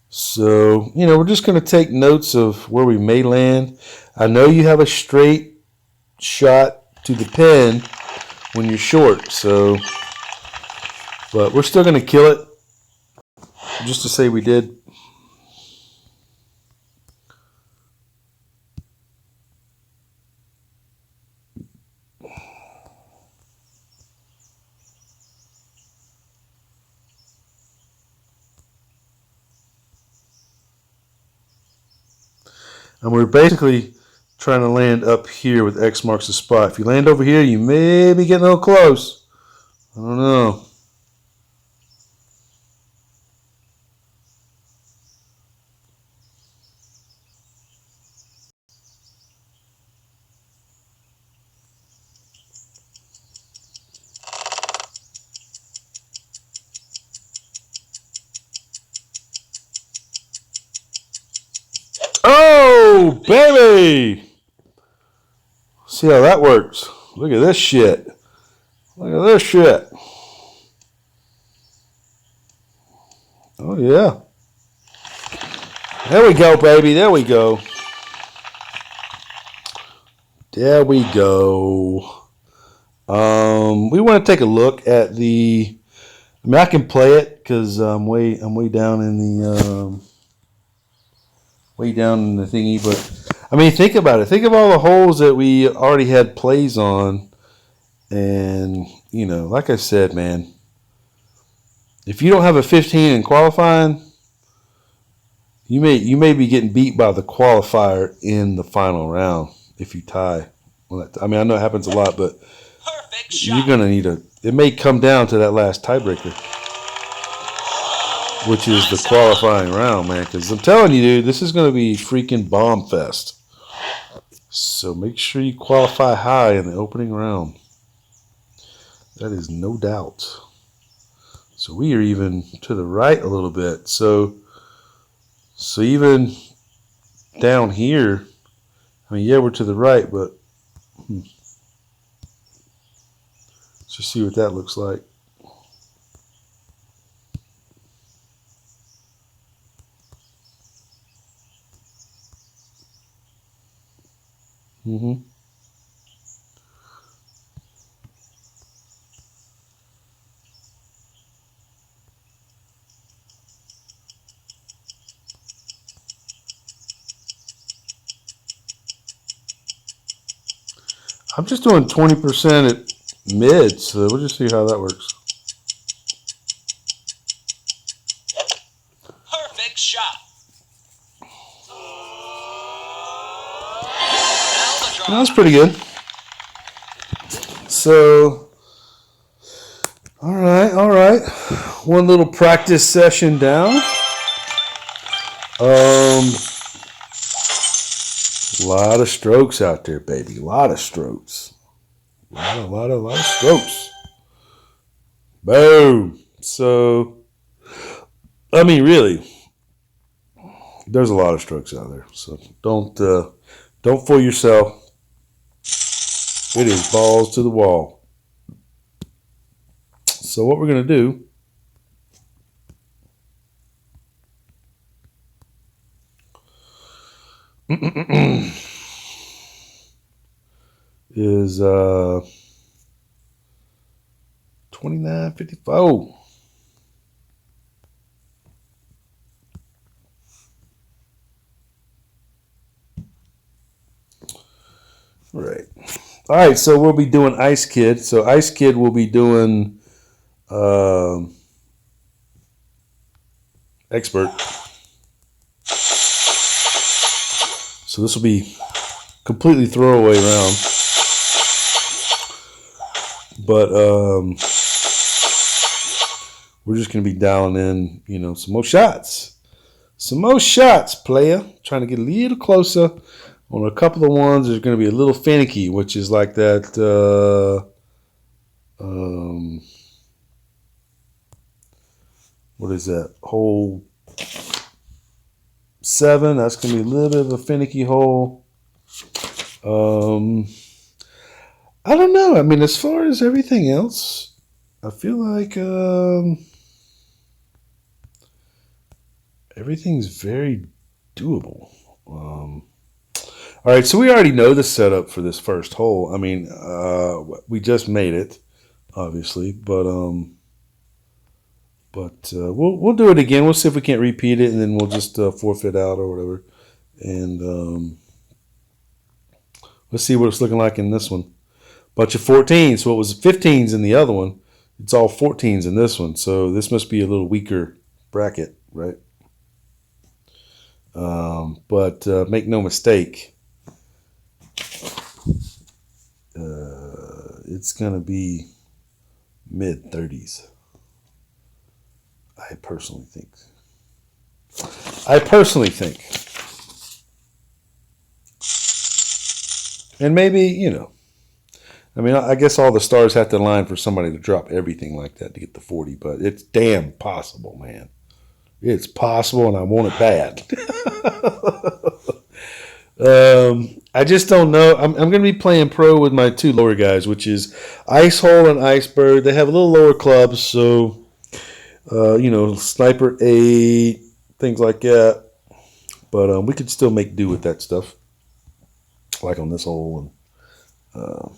So, you know, we're just going to take notes of where we may land. I know you have a straight shot to the pin when you're short, so, but we're still going to kill it just to say we did. And we're basically trying to land up here with X marks the spot. If you land over here, you may be getting a little close. I don't know. Oh, baby! See how that works. Look at this shit. Look at this shit. Oh, yeah. There we go, baby. There we go. There we go. We want to take a look at the. I mean, I can play it because I'm way down in the thingy. But I mean, think about it. Think of all the holes that we already had plays on, and you know, like I said, man, if you don't have a 15 in qualifying, you may be getting beat by the qualifier in the final round if you tie. I mean, I know it happens a lot, but Perfect you're shot. gonna need a. It may come down to that last tiebreaker, which is the qualifying round, man. Because I'm telling you, dude, this is gonna be freaking bomb fest. So make sure you qualify high in the opening round. That is no doubt. So we are even to the right a little bit. So even down here, I mean, yeah, we're to the right, but let's just see what that looks like. Mm-hmm. I'm just doing 20% at mid, so we'll just see how that works. Perfect shot. That was pretty good. So, all right. One little practice session down. A lot of strokes out there, baby. A lot of strokes. A lot of strokes. Boom. So, I mean, really, there's a lot of strokes out there. So don't fool yourself. It is balls to the wall. So what we're gonna do is 29.54. Right. All right. So we'll be doing Ice Kid. So Ice Kid will be doing Expert. So this will be completely throwaway round. But we're just going to be dialing in, you know, some more shots. Some more shots, player. Trying to get a little closer. On a couple of ones, there's going to be a little finicky, which is like that. What is that? Hole 7. That's going to be a little bit of a finicky hole. I don't know. I mean, as far as everything else, I feel like everything's very doable. All right, so we already know the setup for this first hole. I mean, we just made it, obviously, but we'll do it again. We'll see if we can't repeat it, and then we'll just forfeit out or whatever. And let's see what it's looking like in this one. Bunch of 14s. So it was 15s in the other one. It's all 14s in this one. So this must be a little weaker bracket, right? But make no mistake, it's going to be mid-30s. I personally think. And maybe, you know, I mean, I guess all the stars have to align for somebody to drop everything like that to get the 40, but it's damn possible, man. It's possible, and I want it bad. I just don't know. I'm going to be playing pro with my two lower guys, which is Ice Hole and Iceberg. They have a little lower clubs, so, you know, Sniper 8, things like that. But we could still make do with that stuff, like on this hole. I'll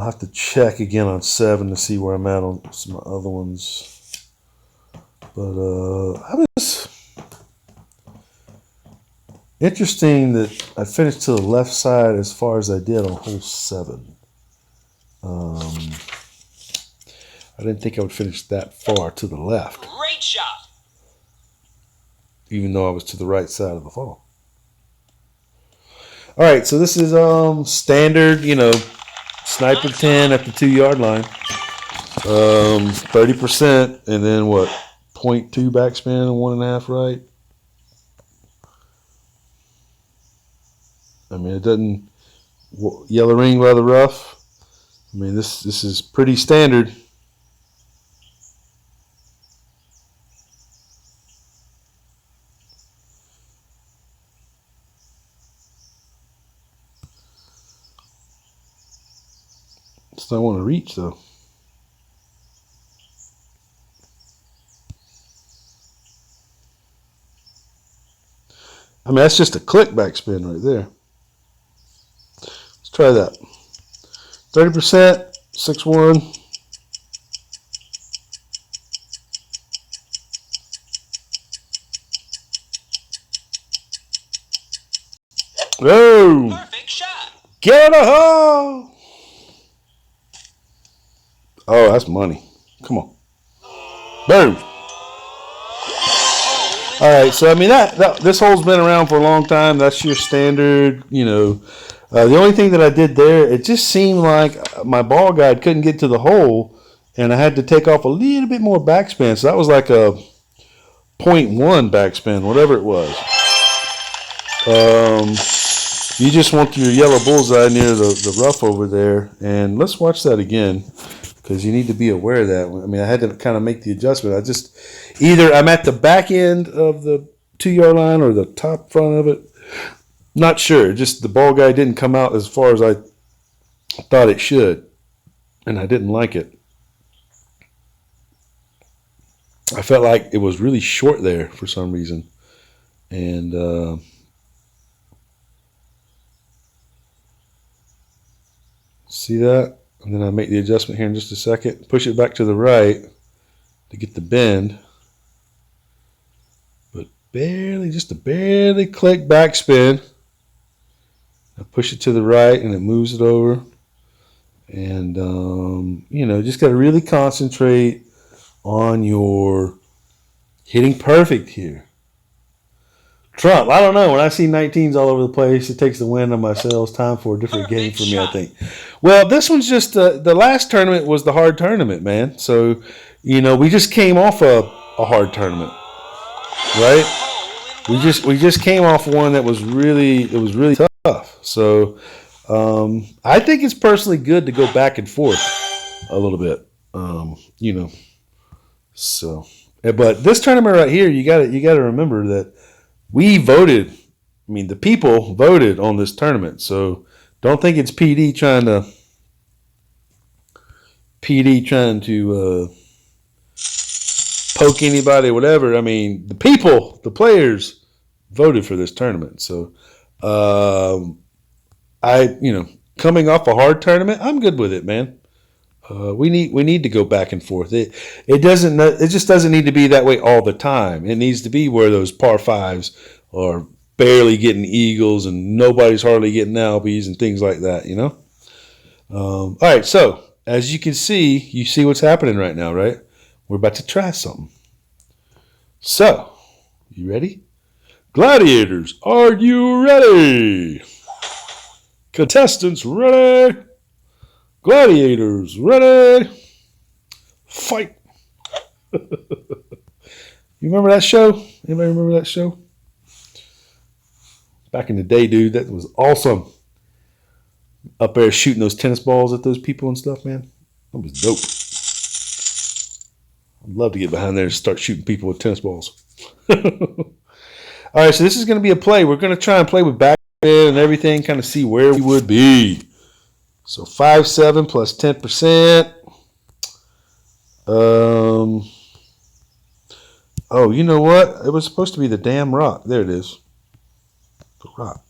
have to check again on 7 to see where I'm at on some other ones. But I was interesting that I finished to the left side as far as I did on hole 7. I didn't think I would finish that far to the left, Great shot. even though I was to the right side of the fall. All right, so this is standard, sniper 10 at the 2-yard line. 30%, and then what? 0.2 backspin and 1.5 right. I mean, it doesn't yellow ring by the rough. I mean, this is pretty standard. Just don't want to reach though. I mean, that's just a click backspin right there. Let's try that. 30%, 6-1. Oh! Perfect shot. Get a hole! Oh, that's money. Come on. Boom. All right, so I mean that this hole's been around for a long time. That's your standard, The only thing that I did there, it just seemed like my ball guide couldn't get to the hole, and I had to take off a little bit more backspin. So that was like a 0.1 backspin, whatever it was. You just want your yellow bullseye near the rough over there, and let's watch that again, because you need to be aware of that. I mean, I had to kind of make the adjustment. Either I'm at the back end of the 2-yard line or the top front of it. Not sure. Just the ball guy didn't come out as far as I thought it should, and I didn't like it. I felt like it was really short there for some reason, and see that? And then I make the adjustment here in just a second. Push it back to the right to get the bend. But just a barely click backspin. I push it to the right and it moves it over. And, just got to really concentrate on your hitting perfect here. Trump, I don't know. When I see 19s all over the place, it takes the wind on my sails. Time for a different game for me, I think. Well, this one's just the last tournament was the hard tournament, man. So, we just came off a hard tournament, right? We just came off one that was really tough. So, I think it's personally good to go back and forth a little bit, So, but this tournament right here, you got to remember that. We voted. I mean, the people voted on this tournament. So don't think it's PD trying to poke anybody, whatever. I mean, the people, the players, voted for this tournament. So coming off a hard tournament, I'm good with it, man. We need to go back and forth. It just doesn't need to be that way all the time. It needs to be where those par fives are barely getting eagles and nobody's hardly getting albies and things like that. All right. So as you can see, you see what's happening right now, right? We're about to try something. So you ready? Gladiators, are you ready? Contestants, ready? Gladiators, ready? Fight. You remember that show? Anybody remember that show? Back in the day, dude, that was awesome. Up there shooting those tennis balls at those people and stuff, man. That was dope. I'd love to get behind there and start shooting people with tennis balls. All right, so this is going to be a play. We're going to try and play with back and everything, kind of see where we would be. So 5-7 plus 10%. Oh, you know what? It was supposed to be the damn rock. There it is. The rock.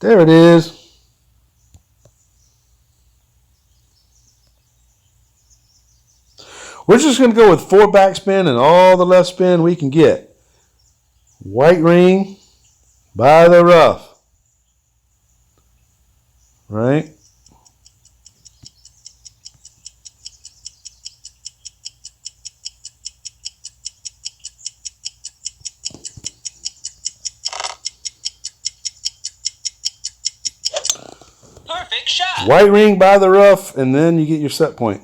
There it is. We're just going to go with 4 backspin and all the left spin we can get. White ring by the rough. Right? Perfect shot. White ring by the rough, and then you get your set point.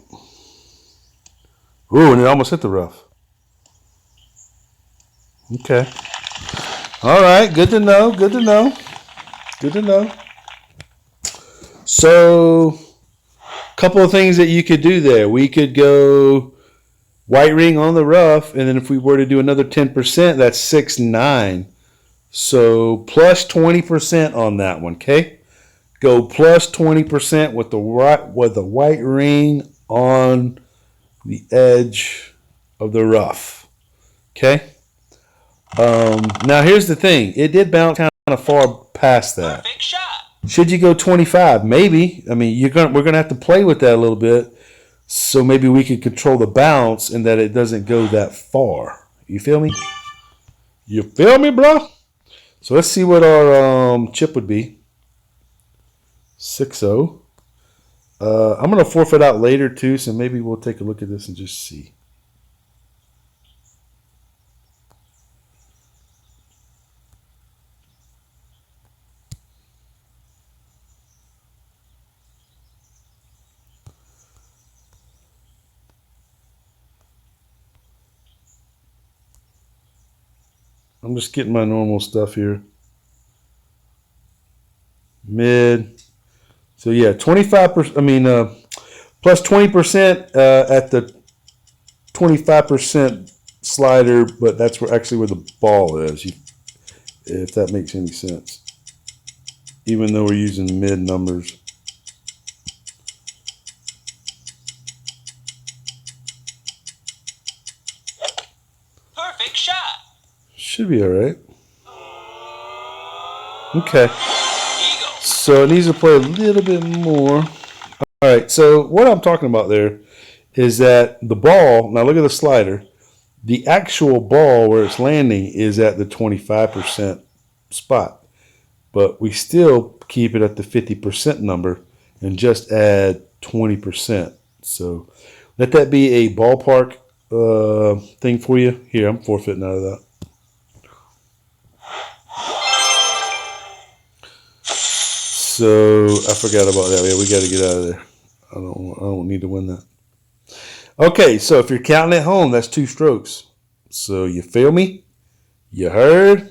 Ooh, and it almost hit the rough. Okay. All right, good to know, good to know. Good to know. So, a couple of things that you could do there. We could go white ring on the rough, and then if we were to do another 10%, that's 6-9. So, plus 20% on that one, okay? Go plus 20% with the white ring on the edge of the rough. Okay. Now here's the thing. It did bounce kind of far past that. Perfect shot. Should you go 25? Maybe. I mean, we're gonna have to play with that a little bit. So maybe we could control the bounce and that it doesn't go that far. You feel me? You feel me, bro? So let's see what our chip would be. 6-0. I'm going to forfeit out later too, so maybe we'll take a look at this and just see. I'm just getting my normal stuff here. Mid. So yeah, 25%. I mean, plus 20% at the 25% slider, but that's actually where the ball is. If that makes any sense. Even though we're using mid numbers. Perfect shot. Should be all right. Okay. Eagle. So it needs to play a little bit more. All right, so what I'm talking about there is that the ball, now look at the slider, the actual ball where it's landing is at the 25% spot. But we still keep it at the 50% number and just add 20%. So let that be a ballpark thing for you. Here, I'm forfeiting out of that. So I forgot about that. Yeah, we got to get out of there. I don't need to win that. Okay, so if you're counting at home, that's 2 strokes. So you feel me? You heard?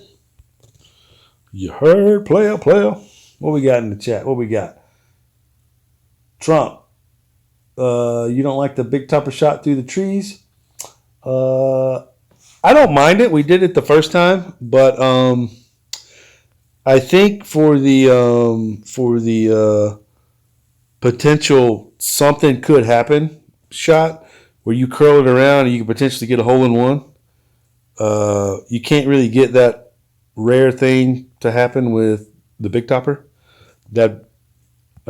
You heard? Player. What we got in the chat? What we got? Trump. You don't like the big topper shot through the trees? I don't mind it. We did it the first time, but I think for the potential something could happen shot where you curl it around and you could potentially get a hole in one. You can't really get that rare thing to happen with the big topper. I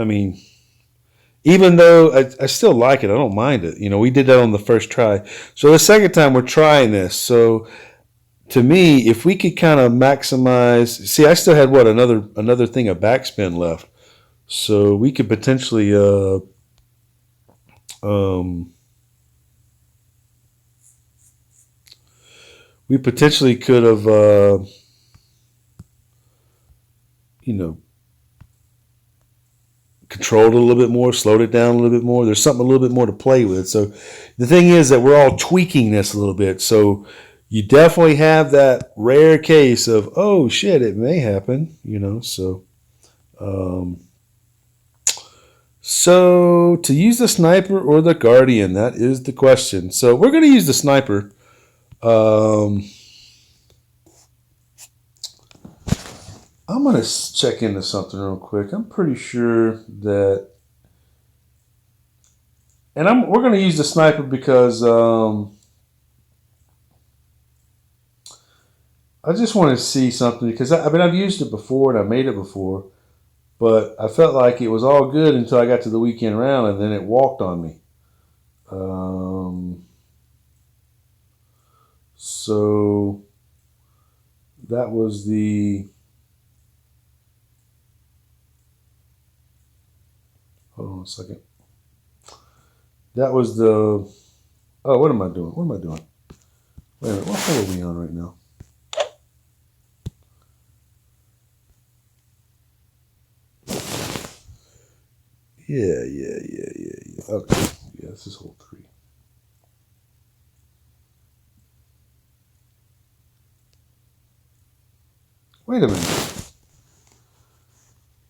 mean, even though I still like it, I don't mind it. You know, we did that on the first try. So the second time we're trying this. So to me, if we could kind of maximize, see, I still had another thing of backspin left. So we could potentially we potentially could have controlled it a little bit more, slowed it down a little bit more. There's something a little bit more to play with. So the thing is that we're all tweaking this a little bit. So you definitely have that rare case of, oh shit, it may happen, so so to use the sniper or the guardian, that is the question. So we're going to use the sniper. I'm going to check into something real quick. I'm pretty sure that, and we're going to use the sniper because I just want to see something because I've used it before and I made it before. But I felt like it was all good until I got to the weekend round, and then it walked on me. So that was the. Hold on a second. That was the. Oh, what am I doing? What am I doing? Wait a minute. What hole are we on right now? Yeah. Okay. Yeah, this is hole 3. Wait a minute.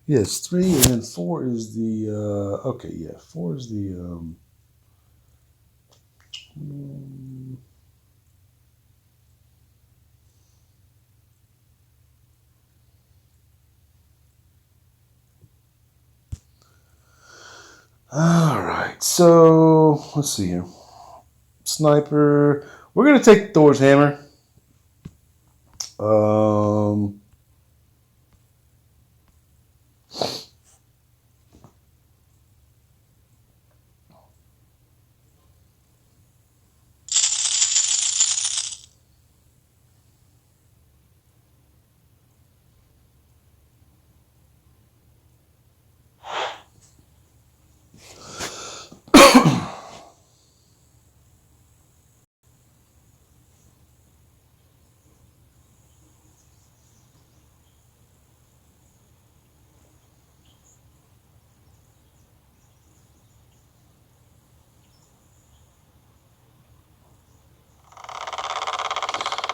Yes, 3, and then 4 is the. Okay, yeah, 4 is the. All right, so let's see here. Sniper. We're gonna take Thor's hammer.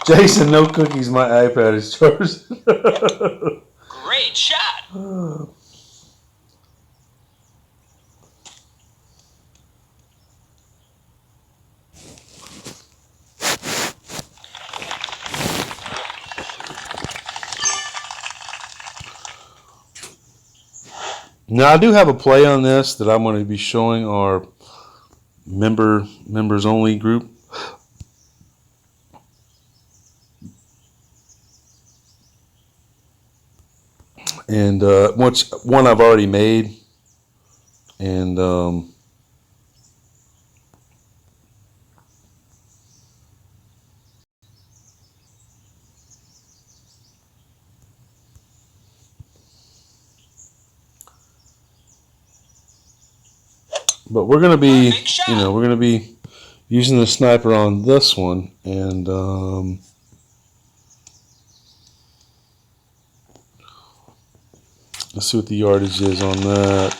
Jason, no cookies. My iPad is charged. Great shot. Now I do have a play on this that I'm going to be showing our members only group. And one I've already made, and but we're gonna be, we're gonna be using the sniper on this one, and let's see what the yardage is on that.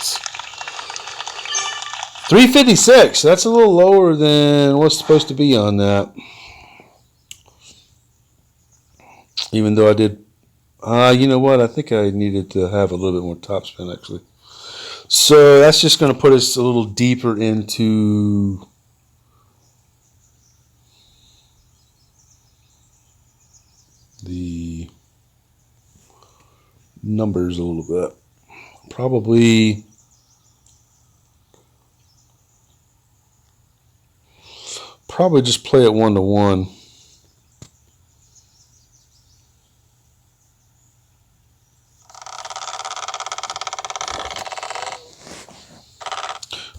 356. That's a little lower than what's supposed to be on that. Even though I did, you know what? I think I needed to have a little bit more topspin actually. So that's just going to put us a little deeper into the numbers a little bit. Probably just play it 1-to-1.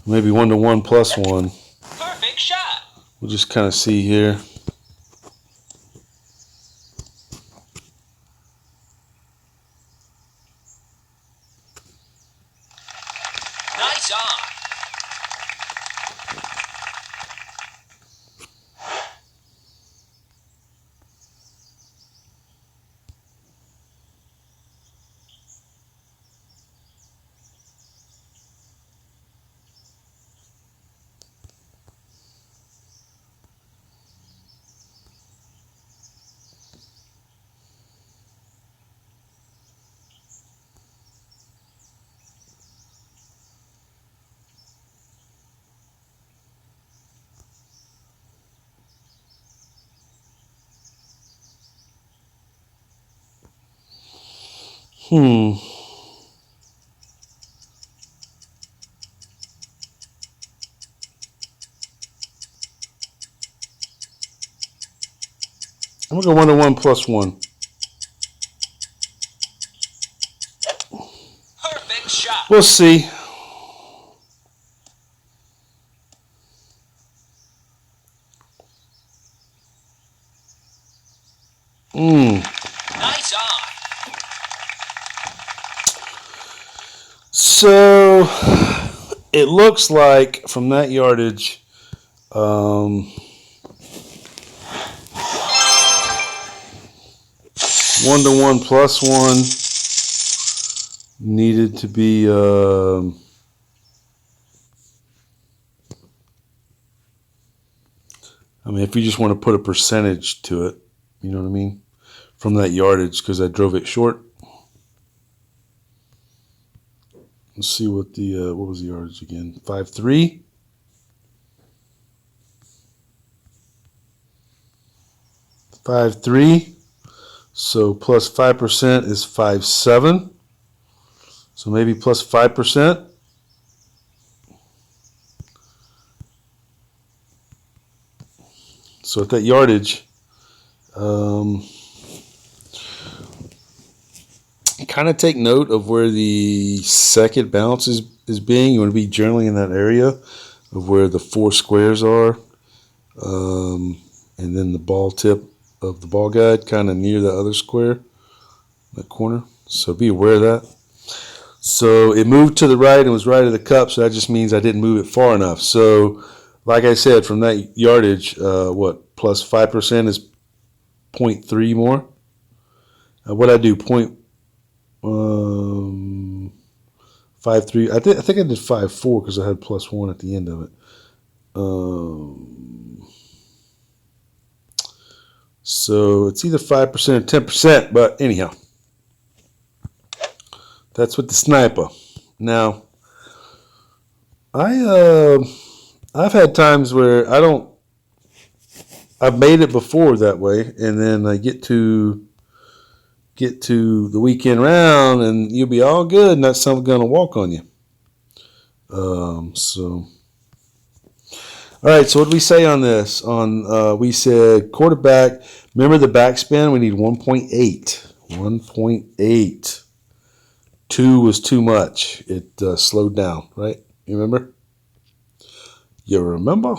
Maybe 1-to-1 plus 1. Perfect shot. We'll just kind of see here. Nice on. I'm going to go 1-to-1 plus 1. Perfect shot. We'll see. Nice eye. So it looks like from that yardage, 1-to-1 plus 1 needed to be. I mean, if you just want to put a percentage to it, you know what I mean, from that yardage, because I drove it short. Let's see what the what was the yardage again? 5.3. So plus 5% is 5.7. So maybe plus 5%. So at that yardage, kind of take note of where the second bounce is being. You want to be generally in that area of where the 4 squares are. And then the ball tip of the ball guide kind of near the other square, that corner. So be aware of that. So it moved to the right and was right of the cup, so that just means I didn't move it far enough. So like I said, from that yardage, what, plus 5% is 0.3 more. What I do, 5.3. I think I did 5.4 because I had plus 1 at the end of it. So it's either 5% or 10%, but anyhow, that's with the sniper. Now, I've had times where I've made it before that way, and then I get to the weekend round, and you'll be all good, and that's something gonna walk on you. All right. So what did we say on this? We said quarterback. Remember the backspin? We need 1.8. 1.8. 2 was too much. It slowed down, right? You remember? You remember?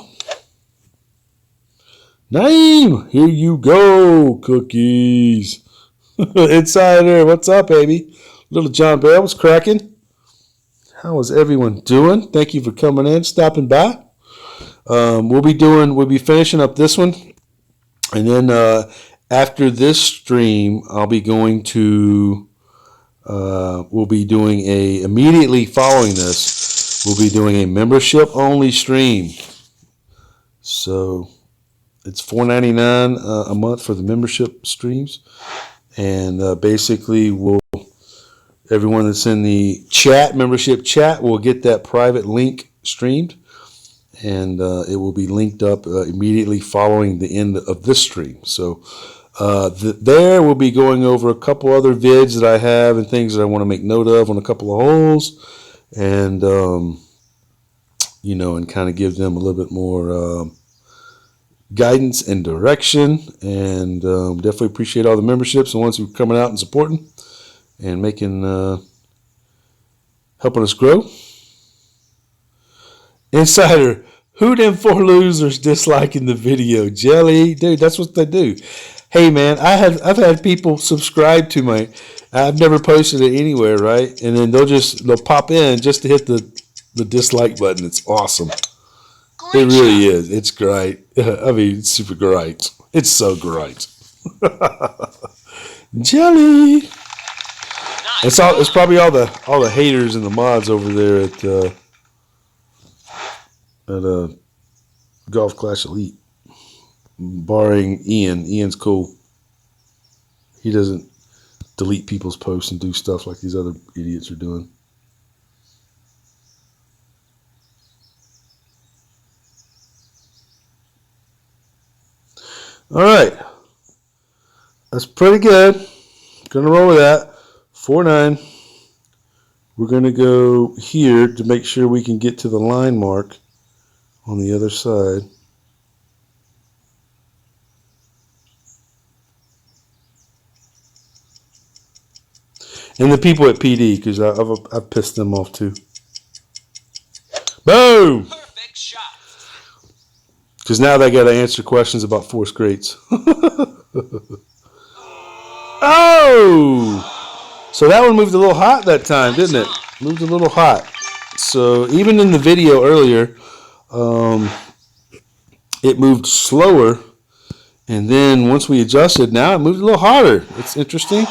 Naeem, here you go, cookies. Insider, what's up, baby? Little John Bell was cracking. How is everyone doing? Thank you for coming in, stopping by. We'll be finishing up this one, and then after this stream, I'll be going to. We'll be doing immediately following this. We'll be doing a membership only stream. So it's $4.99 a month for the membership streams, and basically everyone that's in the membership chat will get that private link streamed, and it will be linked up immediately following the end of this stream. So there we'll be going over a couple other vids that I have and things that I want to make note of on a couple of holes, and and kind of give them a little bit more guidance and direction. And definitely appreciate all the memberships and ones who are coming out and supporting and making helping us grow. Insider, who them 4 losers disliking the video? Jelly, dude, that's what they do. Hey man, I've had people subscribe to I've never posted it anywhere, right? And then they'll pop in just to hit the dislike button. It's awesome. It really is. It's great. I mean, it's super great. It's so great. Jelly. It's probably all the haters and the mods over there at Golf Clash Elite, barring Ian. Ian's cool. He doesn't delete people's posts and do stuff like these other idiots are doing. All right. That's pretty good. Gonna roll with that. 4.9. We're gonna go here to make sure we can get to the line mark on the other side. And the people at PD, because I've pissed them off too. Boom! Perfect shot. Because now they got to answer questions about force grates. Oh! So that one moved a little hot that time, didn't it? Moved a little hot. So even in the video earlier, it moved slower. And then once we adjusted, now it moved a little harder. It's interesting.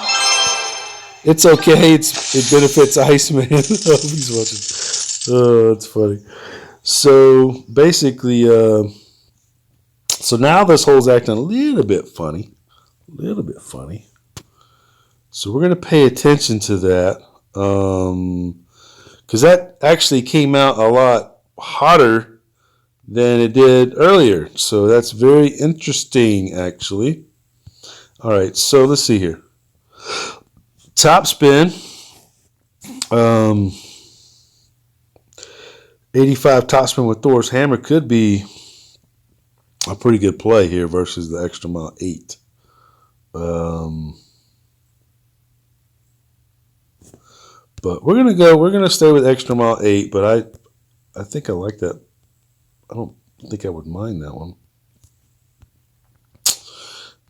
It's okay. It benefits Iceman. Oh, he's watching. Oh, it's funny. So basically, so now this hole's acting a little bit funny. A little bit funny. So we're going to pay attention to that. Because that actually came out a lot hotter than it did earlier. So that's very interesting, actually. All right, so let's see here. Top spin. 85 top spin with Thor's hammer could be a pretty good play here versus the extra mile 8. But we're gonna stay with extra mile 8, but I think I like that. I don't think I would mind that one.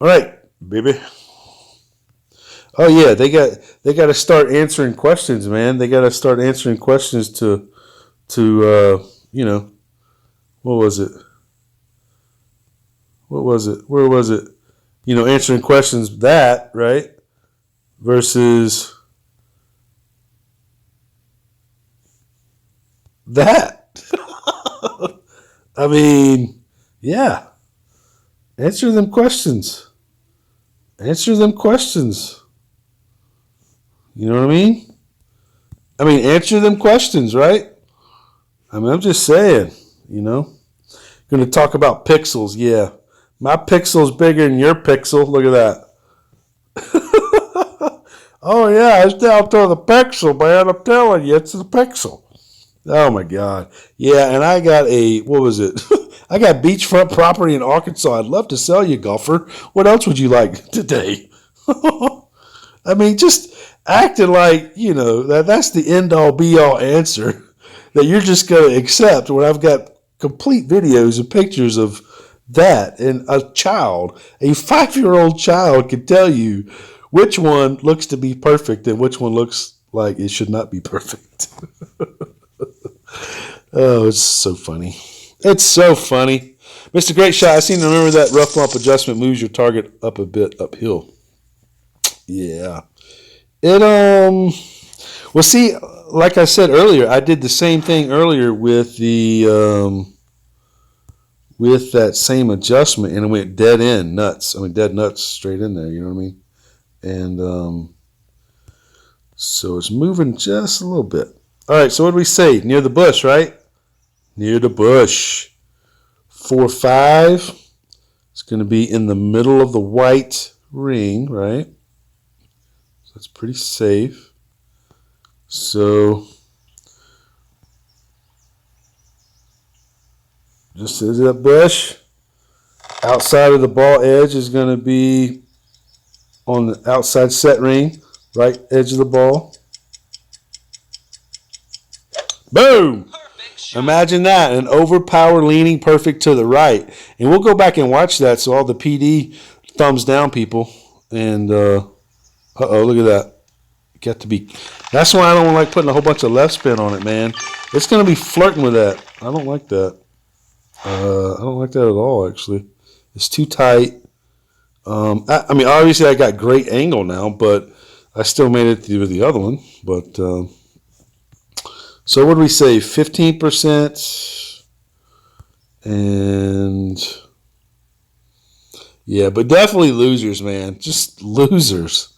All right, baby. Oh yeah, they got to start answering questions, man. They got to start answering questions to you know, what was it? Where was it? You know, answering questions that, right? Versus that. I mean, yeah. Answer them questions. Answer them questions. You know what I mean? Answer them questions, right? I'm just saying, you know. Going to talk about pixels, yeah. My pixel's bigger than your pixel. Look at that. Oh, yeah, it's down to the pixel, man. I'm telling you, it's the pixel. Oh, my God. Yeah, and I got what was it? I got beachfront property in Arkansas. I'd love to sell you, golfer. What else would you like today? Just acting like, you know, that's the end-all, be-all answer that you're just going to accept when I've got complete videos and pictures of that. And a 5-year-old child can tell you which one looks to be perfect and which one looks like it should not be perfect. Oh, it's so funny. It's so funny. Mr. Great Shot, I seem to remember that rough bump adjustment moves your target up a bit uphill. Yeah. Well, see, like I said earlier, I did the same thing earlier with with that same adjustment, and it went dead end nuts. Dead nuts straight in there, you know what I mean? And so it's moving just a little bit. All right, so what did we say? Near the bush, right? Near the bush. 4-5. It's going to be in the middle of the white ring, right? So that's pretty safe. So just as that bush. Outside of the ball edge is going to be on the outside set ring, right edge of the ball. Boom! Imagine that, an overpower leaning perfect to the right. And we'll go back and watch that so all the PD thumbs down people. And, uh-oh, look at that. Got to be. That's why I don't like putting a whole bunch of left spin on it, man. It's going to be flirting with that. I don't like that. I don't like that at all, actually. It's too tight. Obviously I got great angle now, but I still made it through the other one. But, so what do we say? 15%. And, yeah, but definitely losers, man. Just losers.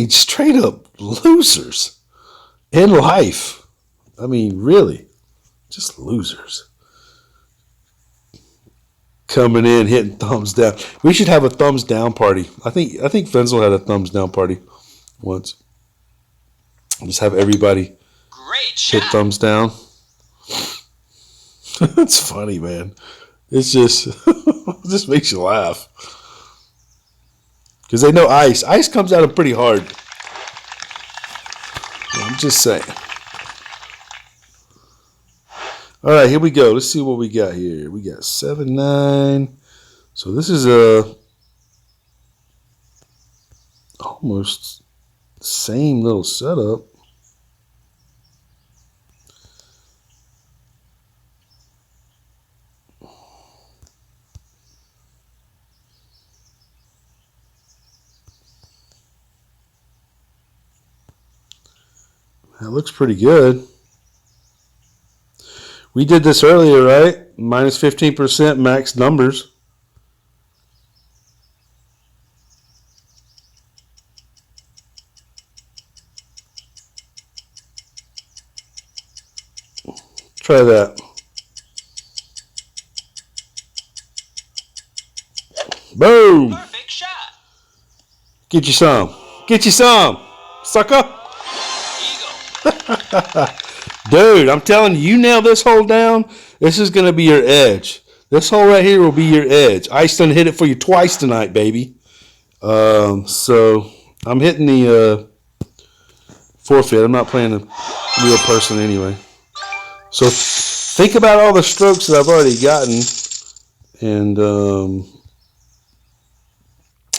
Straight up losers in life. Really, just losers. Coming in, hitting thumbs down. We should have a thumbs down party. I think Fenzel had a thumbs down party once. Just have everybody hit thumbs down. It's funny, man. It's just it just makes you laugh. Because they know ice. Ice comes at them pretty hard. I'm just saying. All right, here we go. Let's see what we got here. We got 7.9. So this is a almost same little setup. That looks pretty good. We did this earlier, right? Minus 15% max numbers. Try that. Boom! Perfect shot. Get you some. Get you some, sucker. Eagle. Dude, I'm telling you, you nail this hole down, this is going to be your edge. This hole right here will be your edge. Ice done hit it for you twice tonight, baby. So I'm hitting the forfeit. I'm not playing a real person anyway. So think about all the strokes that I've already gotten. And,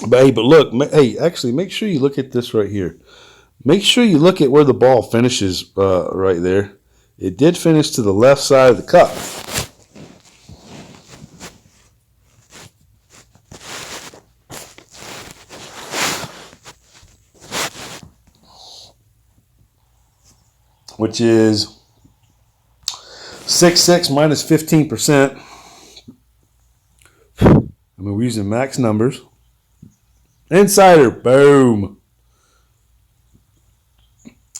but look, hey, actually, make sure you look at this right here. Make sure you look at where the ball finishes right there. It did finish to the left side of the cup. Which is 6.6 minus 15%. I mean, we're using max numbers. Insider, boom.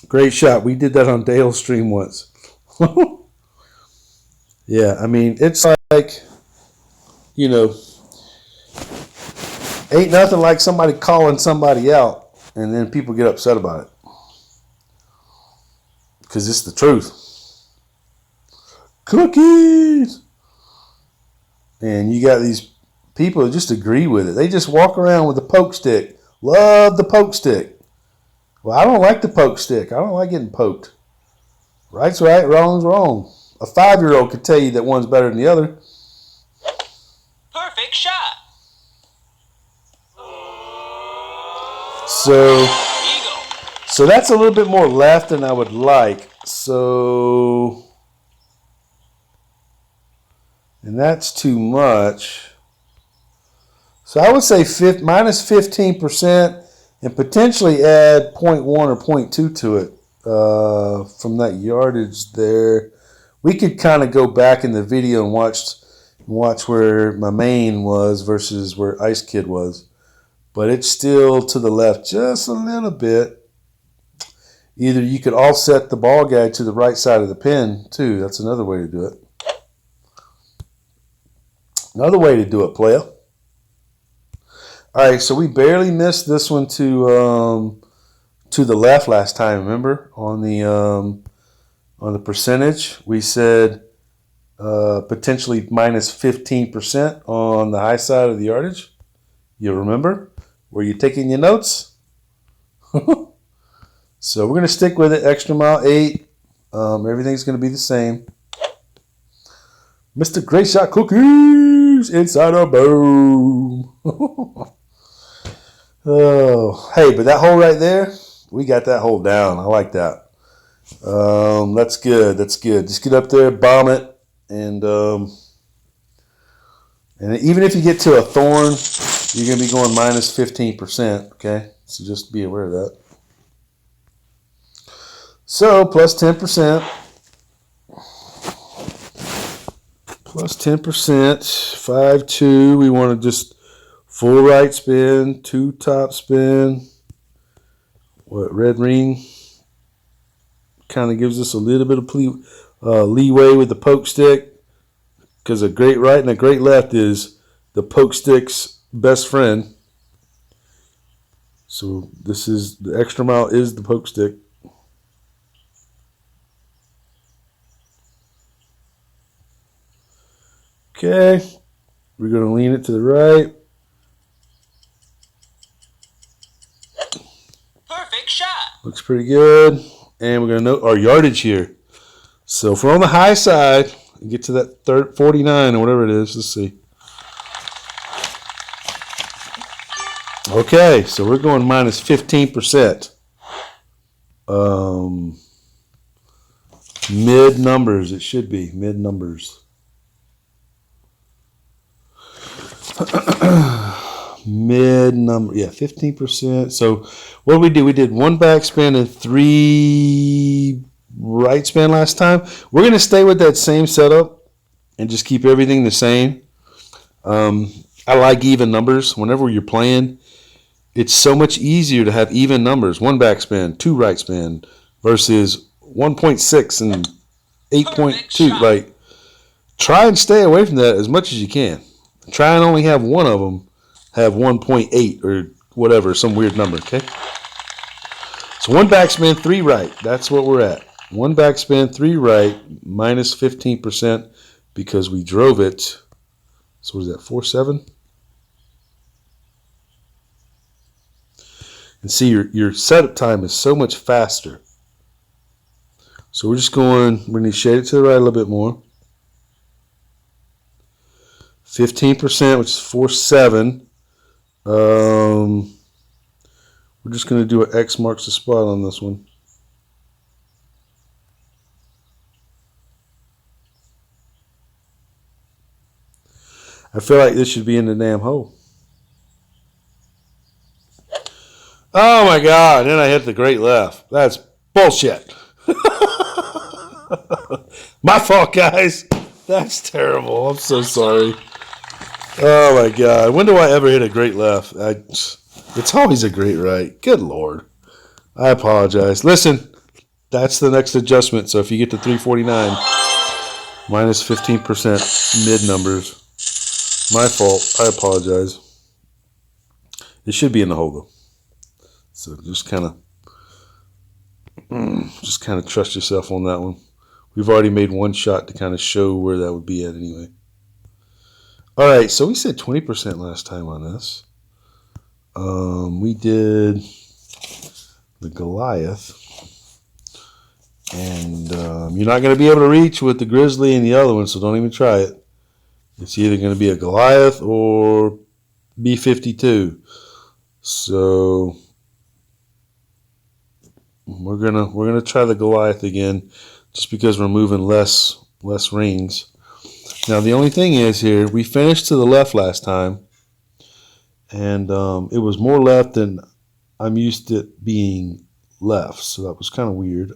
Great shot. We did that on Dale's stream once. Yeah, I mean, it's like, you know, ain't nothing like somebody calling somebody out and then people get upset about it. Because it's the truth. Cookies! And you got these people that just agree with it. They just walk around with a poke stick. Love the poke stick. Well, I don't like the poke stick. I don't like getting poked. Right's right, wrong's wrong. A 5-year-old could tell you that one's better than the other. Perfect shot. So that's a little bit more left than I would like. So, and that's too much. So I would say minus 15% and potentially add 0.1 or 0.2 to it from that yardage there. We could kind of go back in the video and watch where my main was versus where Ice Kid was. But it's still to the left just a little bit. Either you could offset the ball guide to the right side of the pin, too. That's another way to do it. Another way to do it, playa. All right, so we barely missed this one to the left last time. Remember on the percentage, we said potentially minus 15% on the high side of the yardage. You remember? Were you taking your notes? So we're going to stick with it. Extra mile 8. Everything's going to be the same. Mr. Great Shot Cookies inside a boom. Oh, hey, but that hole right there, we got that hole down. I like that. That's good. That's good. Just get up there, bomb it, and even if you get to a thorn, you're going to be going minus 15%. Okay, so just be aware of that. So plus 10%. Plus 10%. 5-2. We want to just full right spin, 2 top spin. What red ring kind of gives us a little bit of leeway with the poke stick, because a great right and a great left is the poke stick's best friend. So this is the extra mile is the poke stick. Okay, we're going to lean it to the right. Perfect shot. Looks pretty good. And we're going to note our yardage here. So if we're on the high side, and get to that 49 or whatever it is, let's see. Okay, so we're going minus 15%. Mid numbers, it should be mid numbers. Mid number, yeah, 15%. So what did we do? We did 1 backspin and 3 right spin last time. We're going to stay with that same setup and just keep everything the same. I like even numbers. Whenever you're playing, it's so much easier to have even numbers. 1 backspin, 2 right spin versus 1.6 and 8.2. Like, try and stay away from that as much as you can. Try and only have one of them have 1.8 or whatever, some weird number, okay? So 1 backspin, 3 right. That's what we're at. 1 backspin, 3 right, minus 15% because we drove it. So what is that, 4.7? And see, your setup time is so much faster. So we're just going, we're going to shade it to the right a little bit more. 15%, which is 4.7. We're just going to do an X marks the spot on this one. I feel like this should be in the damn hole. Oh my God, then I hit the great left. That's bullshit. My fault, guys. That's terrible. I'm so sorry. Oh my God. When do I ever hit a great left? It's always a great right. Good Lord. I apologize. Listen, that's the next adjustment. So if you get to 349, minus 15% mid numbers. My fault. I apologize. It should be in the hole though. So just kind of trust yourself on that one. We've already made one shot to kind of show where that would be at anyway. All right, so we said 20% last time on this. We did the Goliath. And you're not going to be able to reach with the Grizzly and the other one, so don't even try it. It's either going to be a Goliath or B-52. So we're gonna try the Goliath again, just because we're moving less rings. Now the only thing is here, we finished to the left last time, and it was more left than I'm used to it being left, so that was kind of weird.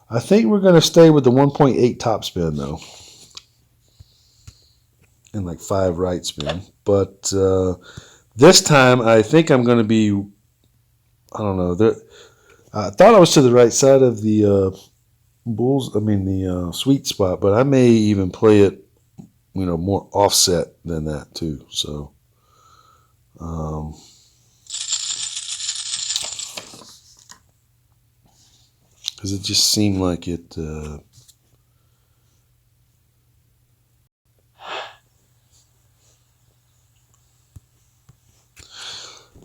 I think we're gonna stay with the 1.8 top spin though, and like 5 right spin, but this time I think I'm going to be, I don't know. I thought I was to the right side of the the sweet spot, but I may even play it, more offset than that too. So, because it just seemed like it.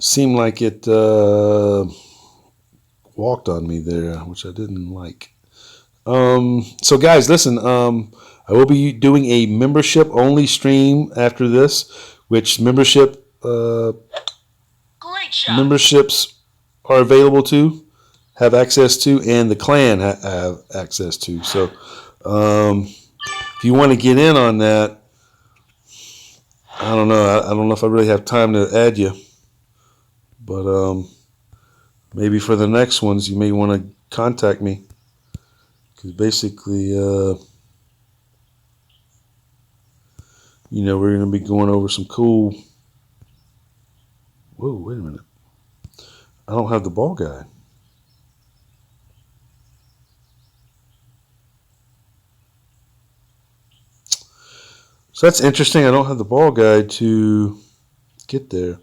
Seemed like it walked on me there, which I didn't like. So guys, listen, I will be doing a membership only stream after this, which memberships are available to, have access to, and the clan have access to. So if you want to get in on that, I don't know. I don't know if I really have time to add you. But maybe for the next ones, you may want to contact me. Because basically, we're going to be going over some cool... Whoa, wait a minute. I don't have the ball guide. So that's interesting. I don't have the ball guide to get there.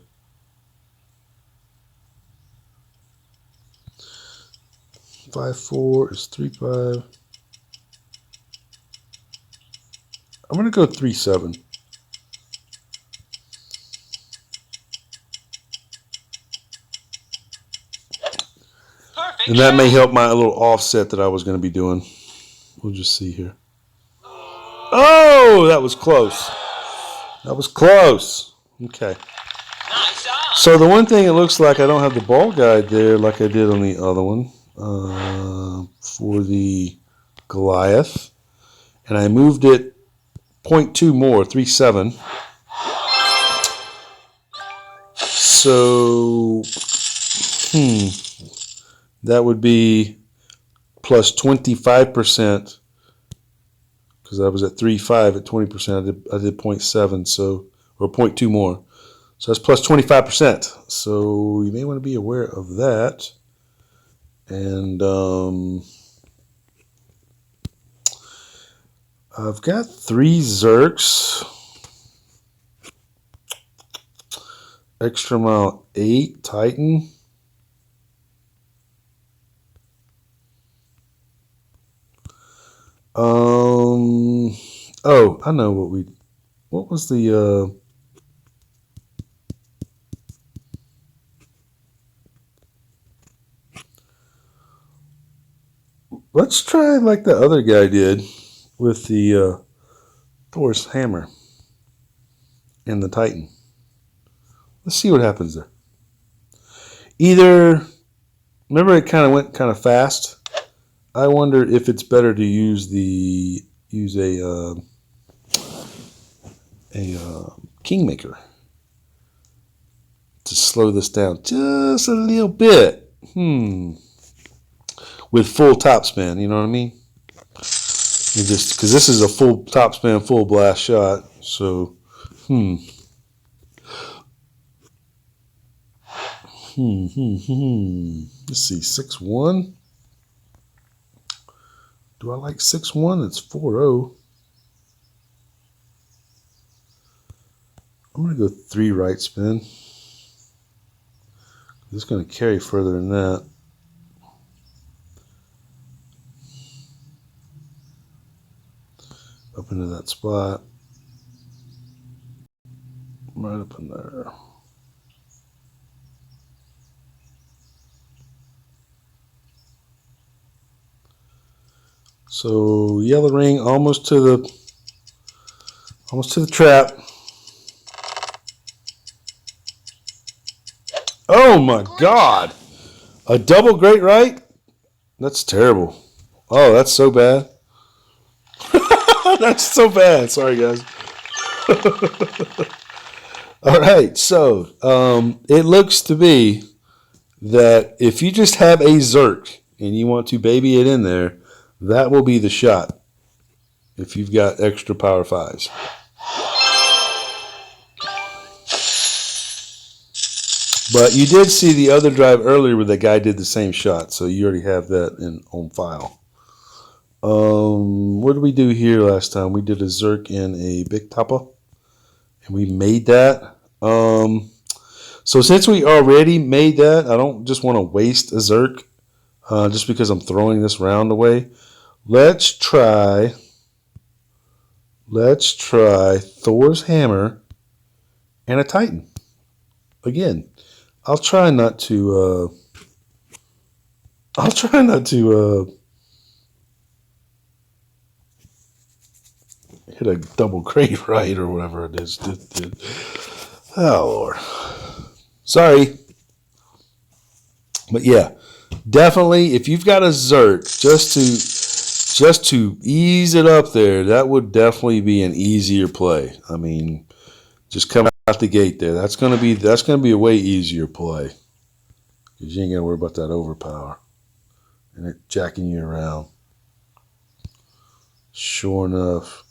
$5.4 is $3.5. I'm going to go $3.7. And that may help my little offset that I was going to be doing. We'll just see here. Oh, that was close. That was close. Okay. Nice on. So the one thing it looks like I don't have the ball guide there like I did on the other one for the Goliath. And I moved it 0.2 more, 3.7. So, that would be plus 25%, because I was at 3.5 at 20%. I did 0.7, so, or 0.2 more. So that's plus 25%. So you may want to be aware of that. And I've got 3 Zerks. Extra mile 8 Titan. Oh, I know what was the let's try like the other guy did with the Thor's hammer and the Titan. Let's see what happens there. Either, remember it kind of went kind of fast. I wonder if it's better to use a Kingmaker to slow this down just a little bit. With full topspin, you know what I mean? Just because this is a full topspin, full blast shot. So, Let's see, 6.1. Do I like 6.1? It's 4.0. I'm going to go 3 right spin. It's going to carry further than that. Up into that spot. Right up in there. So yellow ring almost to the trap. Oh my God! A double great right? That's terrible. Oh, that's so bad. That's so bad. Sorry, guys. All right, so it looks to be that if you just have a Zerk and you want to baby it in there, that will be the shot if you've got extra power 5s. But you did see the other drive earlier where the guy did the same shot, so you already have that on file. What did we do here last time? We did a Zerk in a Big Topper, and we made that. So since we already made that, I don't just want to waste a Zerk just because I'm throwing this round away. Let's try Thor's hammer and a Titan. Again, I'll try not to hit a double great right or whatever it is. Oh Lord. Sorry. But yeah, definitely if you've got a Zerk, just to ease it up there, that would definitely be an easier play. I mean, just come out the gate there. That's gonna be a way easier play. Because you ain't gotta worry about that overpower and it jacking you around. Sure enough.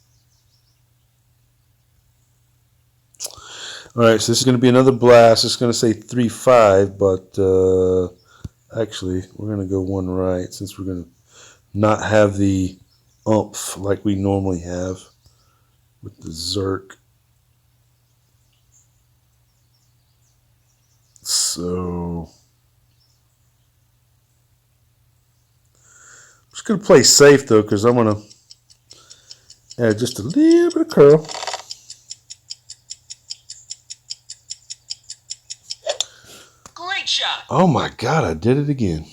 All right, so this is going to be another blast. It's going to say 3.5, but actually, we're going to go 1 right since we're going to not have the oomph like we normally have with the Zerk. So, I'm just going to play safe, though, because I'm going to add just a little bit of curl. Great shot. Oh my God, I did it again.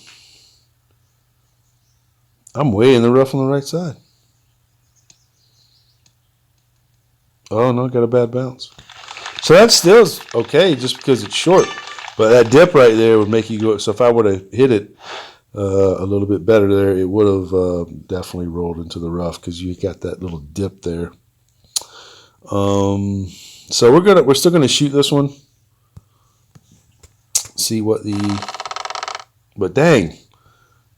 I'm way in the rough on the right side. Oh, no, got a bad bounce. So that still is okay just because it's short. But that dip right there would make you go. So if I would have hit it a little bit better there, it would have definitely rolled into the rough because you got that little dip there. So we're still gonna shoot this one. See what but dang,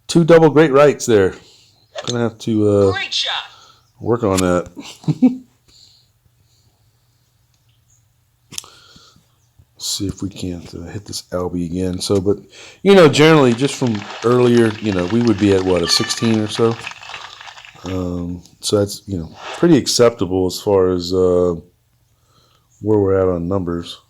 2 double great rights there. Gonna have to Great shot. work on that. See if we can't hit this LB again. So, but generally, just from earlier, we would be at what, a 16 or so. So that's pretty acceptable as far as where we're at on numbers.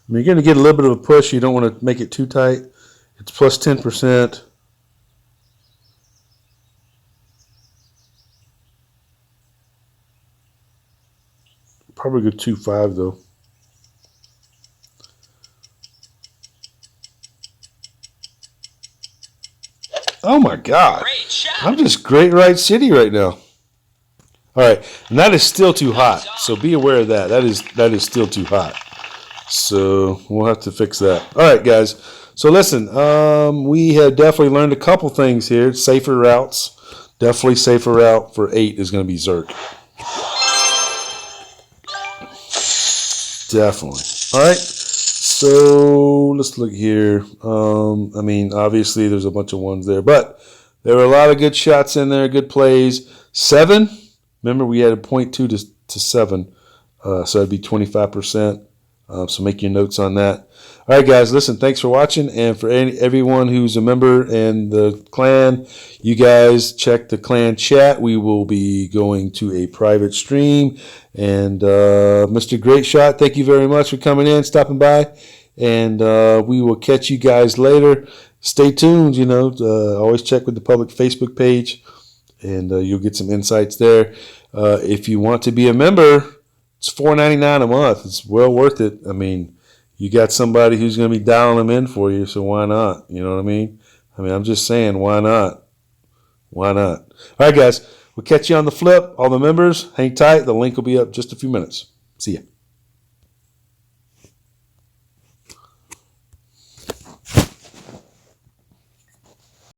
I mean, you're going to get a little bit of a push. You don't want to make it too tight. It's plus 10%. Probably go 2.5 though. Oh my God! Great shot. I'm just great right city right now. All right, and that is still too hot. So be aware of that. That is still too hot. So we'll have to fix that. All right, guys. So listen, we have definitely learned a couple things here. Safer routes. Definitely safer route for 8 is going to be Zerk. Definitely. All right. So let's look here. I mean, obviously there's a bunch of ones there, but there were a lot of good shots in there, good plays. 7. Remember, we had a 0.2 to 7, so that'd be 25%. So make your notes on that. All right, guys, listen, thanks for watching. And for everyone who's a member in the clan, you guys check the clan chat. We will be going to a private stream. And Mr. Great Shot, thank you very much for coming in, stopping by. And we will catch you guys later. Stay tuned, always check with the public Facebook page. And you'll get some insights there. If you want to be a member, it's $4.99 a month. It's well worth it. I mean, you got somebody who's going to be dialing them in for you, so why not? You know what I mean? I'm just saying, why not? Why not? All right, guys. We'll catch you on the flip. All the members, hang tight. The link will be up just a few minutes. See ya.